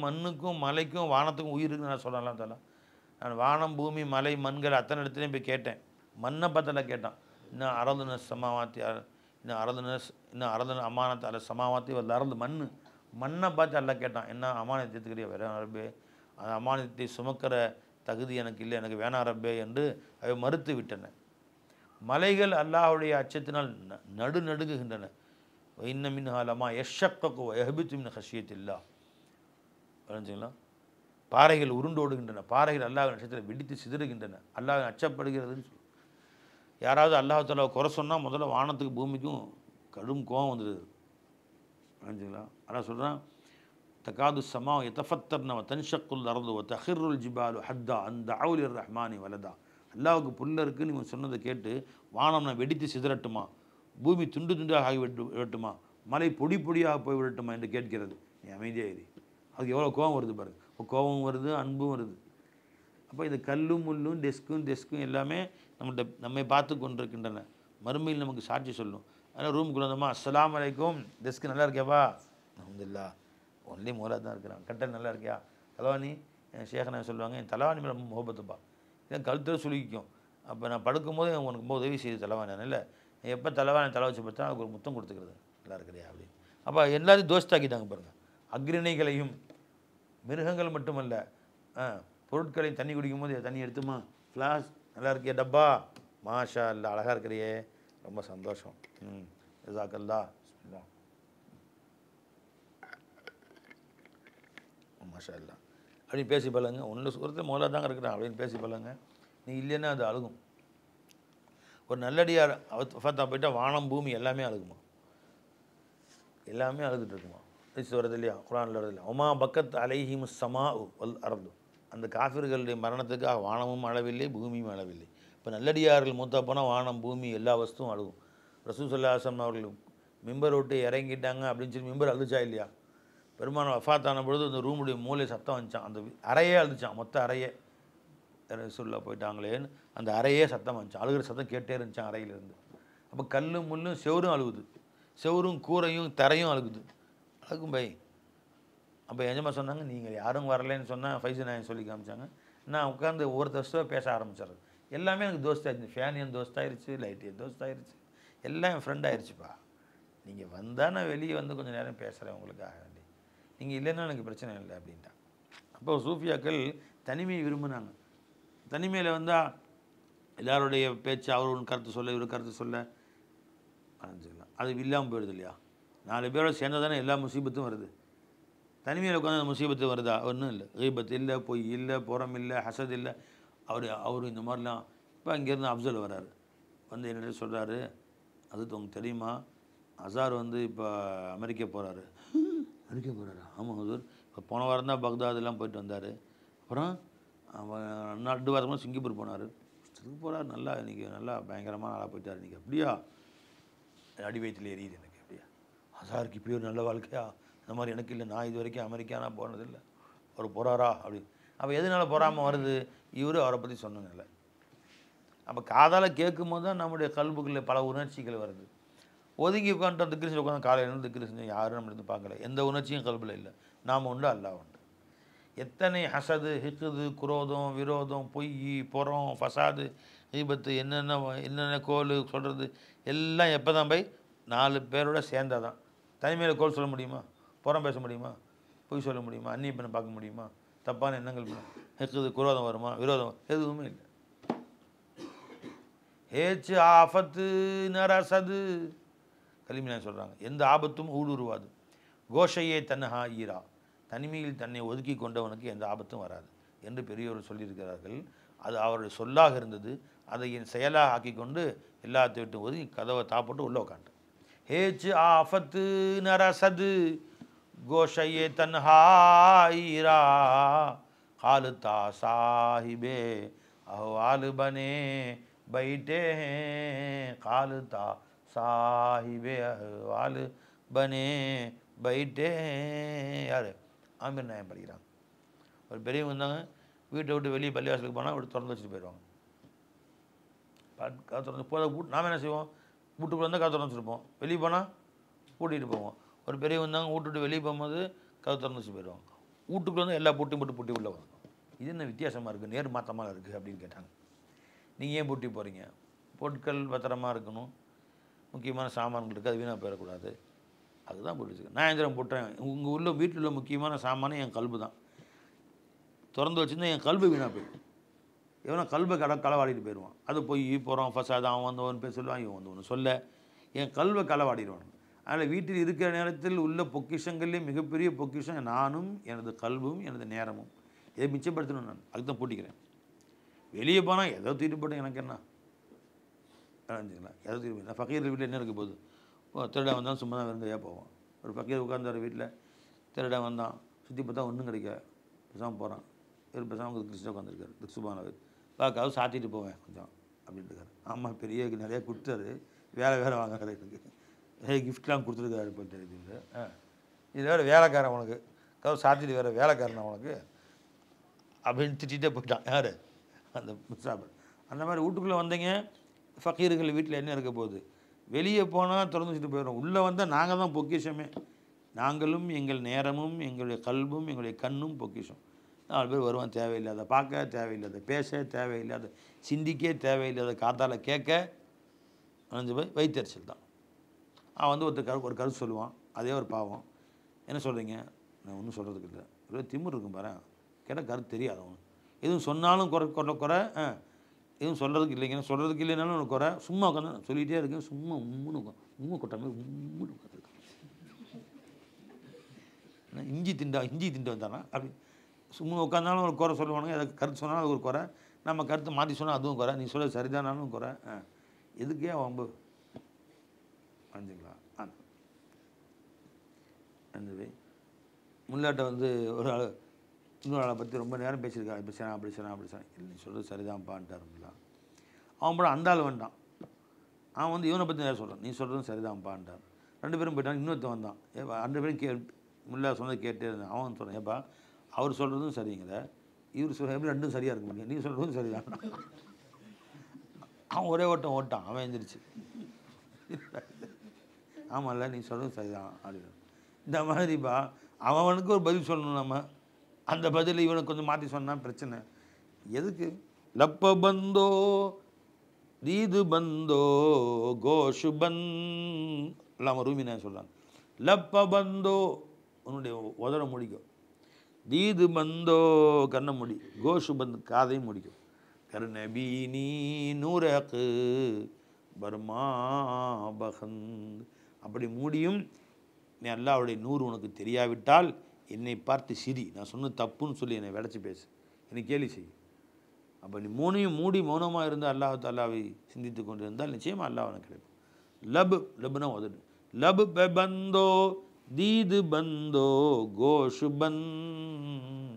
மலைக்கும் வானத்துக்கும் உயிர் இருக்குன்னு நான் சொல்லலாம் தரலாம். நான் வானம் பூமி மலை மண்கள் அத்தனை இடத்துலையும் போய் கேட்டேன். மண்ணை பார்த்தல கேட்டான். இன்னும் அரதுன சமாவாத்தி, இன்னும் அரதுன அமானத்து அல்ல சமாவாத்தி வரல அறந்து மண்ணை பார்த்து எல்லாம் கேட்டான். என்ன அமானத்தை எடுத்துக்கிறியா, வேற ரப்பே, அந்த அமானத்தை சுமக்கிற தகுதி எனக்கு இல்லை, எனக்கு வேணா ரப்பே என்று அவை மறுத்து விட்டன. மலைகள் அல்லாஹ்வுடைய அச்சத்தினால் நடுங்குகின்றன. இன்னமின் ஹாலமா யஷக்கோ எஹபித்து மின் ஹஷியத்தில்லா, வரைஞ்சிங்களா? பாறைகள் உருண்டோடுகின்றன, பாறைகள் அல்லாஹ் நட்சத்திரத்தை வெடித்து சிதறுகின்றன, அல்லாஹ் அச்சப்படுகிறதுன்னு சொல்லு. யாராவது அல்லாஹ் தஆலாவை குறை சொன்னால் முதல்ல வானத்துக்கு பூமிக்கும் கடும் கோபம் வந்துடுது. வரைஞ்சிங்களா? அல்லாஹ் சொல்கிறான், தகாது சமா யதஃபத்தர்ன வ தன்ஷக்குல் அர்து வ தஹிருல் ஜிபாலு ஹத்தா அன் தஅவு லிர்ரஹ்மானி வலதா. அல்லாஹ்வுக்கு புல்ல இருக்குன்னு இவன் சொன்னதை கேட்டு வானம் நான் வெடித்து சிதறட்டுமா, பூமி துண்டு துண்டாக ஆகி விடட்டுமா, மலை பொடி பொடியாக போய் விடட்டுமா என்று கேட்கிறது. நீ அமைதியாக இரு. அதுக்கு எவ்வளோ கோபம் வருது பாருங்க. இப்போ கோபம் வருது, அன்பும் வருது. அப்போ இந்த கல்லும் முள்ளும் டெஸ்க்கும் எல்லாமே நம்மை பார்த்து கொண்டிருக்கின்றன. மறுமையில் நமக்கு சாட்சி சொல்லும். அதனால் ரூமுக்குள்ள வந்தோமா, அஸ்ஸலாமு அலைக்கும், டெஸ்க்கு நல்லா இருக்கியாப்பா, அல்ஹம்துலில்லாஹ், ஒன்லி மோலா தான் இருக்கிறான், கட்டல் நல்லா இருக்கியா, தலவாணி, என் ஷேഖனா சொல்லுவாங்க, என் தலவாணி மேலே முகப்பத்துப்பா, இதான் கழுத்தில் சுலுக்கிக்கும். அப்போ நான் படுக்கும்போது உனக்கு ரொம்ப உதவி செய்து தலவாணி, இல்லை எப்போ தலை வச்சு பார்த்தா அதுக்கு ஒரு முத்தம் கொடுத்துக்கிறது, நல்லா இருக்கிறியா அப்படின்னு. அப்போ எல்லாத்தையும் தோஸ்தாக்கிட்டாங்க பாருங்கள். அக்ரிணைகளையும் மிருகங்கள் மட்டுமல்ல, பொருட்களையும் தண்ணி குடிக்கும் போது தண்ணி எடுத்துமா, ஃப்ளாஸ் நல்லா இருக்கியா, டப்பா மாஷா இல்லை அழகாக இருக்கிறியே, ரொம்ப சந்தோஷம், ஜஸாக்கல்லா, பிஸ்மில்லா, மாஷா அல்லா அப்படின்னு பேசி பழங்க. ஒன்று ஒருத்தர் மோலா தாங்க இருக்கிறான் அப்படின்னு பேசி பழங்க. நீ இல்லைன்னா அது அழுகும். ஒரு நல்லடியார் வஃபாத்தா போயிட்டால் வானம் பூமி எல்லாமே அழுகுமா, எல்லாமே அழுதுட்டு இருக்குமா. வருது இல்லையா, குர்ஆனில் வருது இல்லையா, ஒமா பக்கத் அலைஹிம் ஸமா வல் அர்து. அந்த காஃபிர்களுடைய மரணத்துக்காக வானமும் அளவில்லை, பூமியும் அளவில்லை. இப்போ நல்லடியார்கள் மூத்தா போனால் வானம் பூமி எல்லா வஸ்துவும் அழுகும். ரசூல் ஸல்லல்லாஹு அலைஹி வஸல்லம் அவர்கள் மிம்பர் விட்டு இறங்கிட்டாங்க அப்படின்னு சொல்லி மிம்பர் அழுதுச்சா இல்லையா? பெருமான வஃபாத்தான பொழுது அந்த ரூமுடைய மூளை சத்தம் வந்துச்சான், அந்த அறையே அழுதுச்சான், மொத்த அறையே. ரசூலுல்லாஹ் போயிட்டாங்களேன்னு அந்த அறையே சத்தம் வந்துச்சான், அழுகிற சத்தம் கேட்டே இருந்துச்சான் அறையிலேருந்து. அப்போ கல்லும் முள்ளும் செவரும் அழுகுது, செவரும் கூரையும் தரையும் அழுகுது, அழுகும் பை. அப்போ எஜமா சொன்னாங்க, நீங்கள் யாரும் வரலன்னு சொன்னால் ஃபைசல் நாயன் சொல்லி காமிச்சாங்க. நான் உட்காந்து ஒவ்வொரு தோஸ்தாக பேச ஆரம்பிச்சிடுறது. எல்லாமே எனக்கு தோஸ்தாயிருச்சு. ஃபேன் என் தோஸ்தாயிருச்சு, லைட் என் தோஸ்தாயிருச்சு, எல்லாம் என் ஃப்ரெண்ட் ஆயிடுச்சுப்பா. நீங்கள் வந்தால் நான் வெளியே வந்து கொஞ்சம் நேரம் பேசுகிறேன் உங்களுக்காக வேண்டி, நீங்கள் இல்லைன்னா எனக்கு பிரச்சனை இல்லை அப்படின்ட்டான். அப்போ சூஃபியாக்கள் தனிமையை விரும்பினாங்க. தனிமையில் வந்தால் எல்லாருடைய பேச்சு, அவர் ஒன்று கருத்து சொல்ல, இவர் கருத்து சொல்ல ஆரம்பிச்சிடலாம். அது இல்லாமல் போயிடுது இல்லையா? 4 பேரோட சேர்ந்தால் தானே எல்லா முசீபத்தும் வருது. தனிமையில் உட்காந்து முசீபத்து வருதா? ஒன்றும் இல்லை. கீபத் இல்லை, பொய் இல்லை, புறம் இல்லை, ஹசத் இல்லை. அவர் இந்த மாதிரிலாம். இப்போ அங்கேருந்து அஃப்சல் வராரு, வந்து என்னிட்ட சொல்கிறாரு, அது உங்களுக்கு தெரியுமா, அசார் வந்து இப்போ அமெரிக்கா போகிறாரு. அமெரிக்கா போகிறாரா? ஆமாம் ஹுசூர், இப்போ போன வாரம் தான் பக்தாதெல்லாம் போயிட்டு வந்தார். அப்புறம் 2 வாரமாக சிங்கப்பூர் போனார். இதுக்கு போகிறார், நல்லா இன்றைக்கி நல்லா பயங்கரமாக நல்லா போயிட்டார் இன்றைக்கி. அப்படியா? அடி வயிற்றில் எரியுது எனக்கு. அப்படியா? அசாருக்கு இப்படி ஒரு நல்ல வாழ்க்கையா? அந்த மாதிரி எனக்கு இல்லை, நான் இது வரைக்கும் அமெரிக்கானா போனதில்லை, அவர் போகிறாரா அப்படின்னு. அப்போ எதனால் போகாமல் வருது? இவர் அவரை பற்றி சொன்னதில்லை. அப்போ காதால் கேட்கும் போது தான் நம்முடைய கல்புகளில் பல உணர்ச்சிகள் வருது. ஒதுங்கி உட்காந்துட்டு திக்ரு உட்காந்து காலையிலேருந்து திக்ரு செஞ்சு யாரும் நம்மள இருந்து பார்க்கல, எந்த உணர்ச்சியும் கல்பில் இல்லை. நாம் உண்டு, அல்லாஹ் உண்டு. எத்தனை ஹசது, ஹிக்குது, குரோதம், விரோதம், பொய், புறம், ஃபசாது, ஈபத்து, என்னென்ன கோல் சொல்கிறது எல்லாம் எப்போ தான் போய் 4 பேரோட சேர்ந்தால் தான். தனிமையில் கோல் சொல்ல முடியுமா? புறம் பேச முடியுமா? பொய் சொல்ல முடியுமா? அந்நிய பெண்ணை பார்க்க முடியுமா? தப்பான எண்ணங்கள் ஹிக்குது, குரோதம் வருமா? விரோதம் எதுவுமே இல்லை. ஏச்சு ஆஃபத்து நரசது கலிமினா சொல்கிறாங்க, எந்த ஆபத்தும் ஊடுருவாது. கோஷையே தன்னஹா ஈரா, தனிமையில் தன்னை ஒதுக்கி கொண்டவனுக்கு எந்த ஆபத்தும் வராது என்று பெரியோர்கள் சொல்லியிருக்கிறார்கள். அது அவருடைய சொல்லாக இருந்தது. அதை என் செயலாக ஆக்கி கொண்டு எல்லாத்தையும் விட்டு ஒதுக்கி கதவை தாப்பட்டு உள்ளே உட்காண்டேன். ஹேச்சு ஆஃபத்து நரசது கோஷையே தன்னஹா ஈரா காலுத்தா சாஹிபே அஹ்வால் பனே बैठे हैं कालता साहिबे अहवाल बने बैठे हैं. யார்? ஆமீர் நாயம் படிக்கிறாங்க. ஒரு பெரியவங்க இருந்தாங்க, வீட்டை விட்டு வெளியே பள்ளிவாசலுக்கு போனால் விட்டு திறந்து வச்சுட்டு போயிடுவாங்க. கதை திறந்து போத நாம் என்ன செய்வோம்? வீட்டுக்குள்ளே இருந்தால் கதை திறந்து வச்சுருப்போம், வெளியே போனால் பூட்டிகிட்டு போவோம். ஒரு பெரியவங்க இருந்தாங்க, வீட்டு விட்டு வெளியே போகும்போது கதை திறந்து வச்சு போயிடுவாங்க. வீட்டுக்குள்ளே வந்து எல்லா பூட்டியும் போட்டு பூட்டி உள்ளே வரும். இது என்ன வித்தியாசமாக இருக்குது, நேர் மாற்றமாக இருக்குது அப்படின்னு கேட்டாங்க. நீங்கள் ஏன் பூட்டி போகிறீங்க? பொருட்கள் பத்திரமாக இருக்கணும், முக்கியமான சாமான்கள் இருக்குது, அது வீணாக போயிடக்கூடாது, அதுதான் பூட்டி வச்சுருக்கேன். நான் எந்திரம் போட்டேன். உங்கள் உள்ள வீட்டில் உள்ள முக்கியமான சாமானே என் கல்பு தான். திறந்து வச்சுருந்தா என் கல்பு வீணாக போயிடும். எவனா கல்பை களவாடிட்டு போயிடுவான். அது போய் போகிறோம் ஃபசாது, அவன் வந்து ஒன்று பேர் சொல்லுவான், இவன் வந்து ஒன்று சொல்ல, என் கல்வை களவாடிடுவான். அதனால் வீட்டில் இருக்கிற நேரத்தில் உள்ள பொக்கிஷங்கள்லேயே மிகப்பெரிய பொக்கிஷம் நானும் எனது கல்வும் எனது நேரமும். இதை மிச்சப்படுத்தணும். நான் அதுக்கு தான் பூட்டிக்கிறேன். வெளியே போனால் எதோ தூக்கிட்டு போட்டேன், எனக்கு என்ன நினச்சிங்களா? எதோ தூக்கிட்டு போய் ஃபக்கீர் வீட்டில் என்ன இருக்க போகுது? திருடன் வந்தான், சும்மா தான் வெறுங்கையாக போவான். ஒரு ஃபக்கீர் உட்காந்தார் வீட்டில், திருடன் வந்தான், சுற்றி பார்த்தா ஒன்றும் கிடைக்க, பேசாமல் போகிறான். இவர் பேசாமல் கிருஷ்ணா உட்காந்துருக்காரு, துக்சுபானவர். பார்க்காவது சாத்திட்டு போவேன் கொஞ்சம் அப்படின்ட்டு இருக்காரு. ஆமாம், பெரிய நிறையா கொடுத்தாரு, வேலை வாங்குறாரு, எனக்கு கிஃப்ட்லாம் கொடுத்துருக்காரு இப்போ தெரியுது. இது வேறு வேலைக்காரன் உனக்கு, கவு சாத்திட்டு வேறு வேலைக்காரன் உனக்கு அப்படின்னு திட்டிகிட்டே போயிட்டான். யார்? அந்த முசாபர். அந்த மாதிரி வீட்டுக்குள்ளே வந்தீங்க, ஃபக்கீர்கள் வீட்டில் என்ன இருக்க போகுது? வெளியே போனால் திறந்து வச்சுட்டு போயிடும். உள்ளே வந்தால் நாங்கள் தான் பொக்கிஷமே. நாங்களும் எங்கள் நேரமும் எங்களுடைய கல்வும் எங்களுடைய கண்ணும் பொக்கிஷம். 4 பேர் வருவான், தேவையில்லாத பார்க்க, தேவையில்லாத பேச, தேவையில்லாத சிந்திக்க, தேவையில்லாத காத்தால் கேட்க, அணைஞ்சு போய் வைத்தறிச்சல் தான். அவன் வந்து ஒரு கருத்து சொல்லுவான், அதே ஒரு பாவம். என்ன சொல்கிறீங்க? நான் ஒன்றும் சொல்கிறதுக்கு இல்லை, ஒரு திமிர் இருக்கும் பாரு, கேட்டால் கருத்து தெரியாது அவனுக்கு. எதுவும் சொன்னாலும் குறை, எதுவும் சொல்கிறதுக்கு இல்லைங்க, சொல்கிறதுக்கு இல்லைனாலும் ஒரு குறை. சும்மா உட்காந்து சொல்லிகிட்டே இருக்கேன், சும்மா உம்முன்னு கொட்டாமல் உம்முன்னு உட்காந்துருக்கேன். இஞ்சி திண்டு வந்தானா அப்படி சும்மா உட்காந்தாலும் ஒரு குறை சொல்லுவானுங்க. எதாவது கருத்து சொன்னாலும் அது ஒரு குறை, நம்ம கருத்தை மாற்றி சொன்னால் அதுவும் குறை, நீ சொல்ல சரிதானாலும் குறை. எதுக்கே வம்பு அஞ்சுங்களா? அந்த முல்லாட்டை வந்து ஒரு ஆள் இன்னொரு ஆளை பற்றி ரொம்ப நேரம் பேசியிருக்காரு, அப்படி செய்யலாம் இல்லை, நீ சொல்கிறது சரிதான்ப்பான்ட்டாருங்களா. அவன் போட அந்த ஆள் வேண்டான், அவன் வந்து இவனை பற்றி நேரம் சொல்கிறான், நீ சொல்கிறதும் சரிதான்ப்பான்ட்டான். 2 பேரும் போயிட்டான். இன்னொருத்தன் வந்தான், ஏப்பா 2 பேரும் முல்லா சொன்னதை கேட்டே இருந்தான். அவன் சொல்கிறான், ஏப்பா அவர் சொல்கிறதும் சரிங்கிற, இவர் சொல்கிற எப்படி 2ம் சரியாக இருக்க முடியும், நீ சொல்கிறதும் சரிதான். அவன் ஒரே ஓட்டான், அவன் எழுந்திரிச்சு ஆமாம்ல நீ சொல்கிறதும் சரிதான் அப்படின்னு. இந்த மாதிரிப்பா அவனுக்கு ஒரு பதில் சொல்லணும். நம்ம அந்த பதில் இவனுக்கு கொஞ்சம் மாற்றி சொன்னால் பிரச்சனை. எதுக்கு? லப்ப பந்தோ தீது பந்தோ கோஷு பந்த் இல்லாமல் ரூமினா சொல்கிறாங்க. லப்ப பந்தோ உன்னுடைய உதர முடிக்கும், தீது பந்தோ கண்ணை முடி, கோஷு பந்த் காதையும் முடிக்கும். கர்ணபீனி நூரக்கு பர்மா பஹந்த் அப்படி மூடியும் நீ அல்லாஹ்வுடைய நூறு உனக்கு தெரியாவிட்டால் என்னை பார்த்து சிரி, நான் சொன்ன தப்புன்னு சொல்லி என்னை விடச்சி பேசு, என்னை கேலி செய். அப்போ நீ மூடி மௌனமாக இருந்தால் அல்லாஹ் தாலாவை சிந்தித்து கொண்டு இருந்தால் நிச்சயமாக அல்லாஹ் உனக்கு கிடைக்கும். லபுனா உதடு, லப் பெ பந்தோ தீது பந்தோ கோஷு பந்த்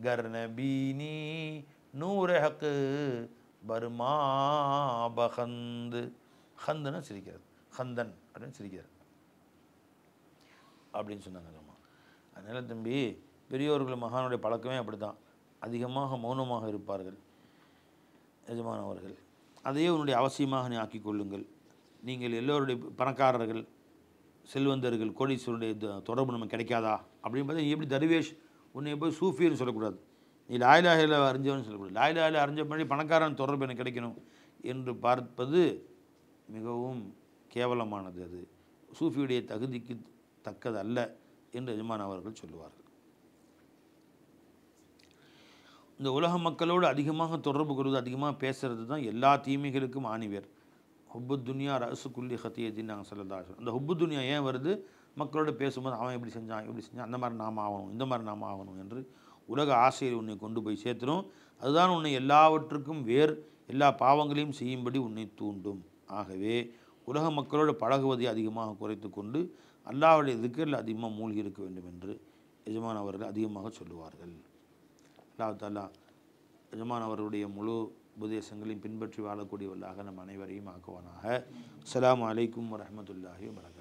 கர்னபீனி நூர் ஹக் பர்மா பஹந்த். ஹந்துன்னா சிரிக்கிறது, ஹந்தன் அப்படின்னு சிரிக்கிறது அப்படின்னு சொன்னாங்க. அதனால் தம்பி, பெரியோர்கள் மகானுடைய பழக்கமே அப்படி தான், அதிகமாக மௌனமாக இருப்பார்கள் எஜமானவர்கள். அதையே உன்னுடைய அவசியமாக நீ ஆக்கிக் கொள்ளுங்கள். நீங்கள் எல்லோருடைய பணக்காரர்கள், செல்வந்தர்கள், கோடீஸ்வரனுடைய தொடர்பு நமக்கு கிடைக்காதா அப்படின்னு பார்த்தா, நீ எப்படி தர்வேஷ் உன்னை போய் சூஃபின்னு சொல்லக்கூடாது. நீ லா இலாஹ இல்லல்லாஹ் அறிஞ்சவன்னு சொல்லக்கூடாது. லா இலாஹ இல்லல்லாஹ் அறிஞ்ச மாதிரி பணக்காரன் தொடர்பு எனக்கு கிடைக்கணும் என்று பார்ப்பது மிகவும் கேவலமானது. அது சூஃபியுடைய தகுதிக்கு தக்கது அல்ல என்று எஜமான் அவர்கள் சொல்லுவார்கள். இந்த உலக மக்களோடு அதிகமாக தொடர்பு கொள்வது, அதிகமாக பேசுகிறது தான் எல்லா தீமைகளுக்கும் ஆணிவேர். ஹுப்பு துனியா ரசு குல்லி ஹத்தியத்தின்னு நாங்கள் சொல்லலாம். அந்த ஹுப்பு துனியா ஏன் வருது? மக்களோட பேசும்போது அவன் எப்படி செஞ்சான், எப்படி செஞ்சான், அந்த மாதிரி நாம் ஆகணும், இந்த மாதிரி நாம் ஆகணும் என்று உலக ஆசையில் உன்னை கொண்டு போய் சேர்த்துடும். அதுதான் உன்னை எல்லாவற்றுக்கும் எல்லா பாவங்களையும் செய்யும்படி உன்னை தூண்டும். ஆகவே உலக மக்களோடு பழகுவதை அதிகமாக குறைத்து கொண்டு அல்லாஹ்வுடைய திக்ரில் அதிகமாக மூழ்கி இருக்க வேண்டும் என்று எஜமான் அவர்கள் அதிகமாக சொல்லுவார்கள். அல்லாஹ் தஆலா எஜமான் அவர்களுடைய முழு உபதேசங்களையும் பின்பற்றி வாழக்கூடியவர்களாக நம் அனைவரையும் ஆக்குவானாக. அஸ்ஸலாமு அலைக்கும் வரஹ்மத்துல்லாஹி வபரகாத்துஹு.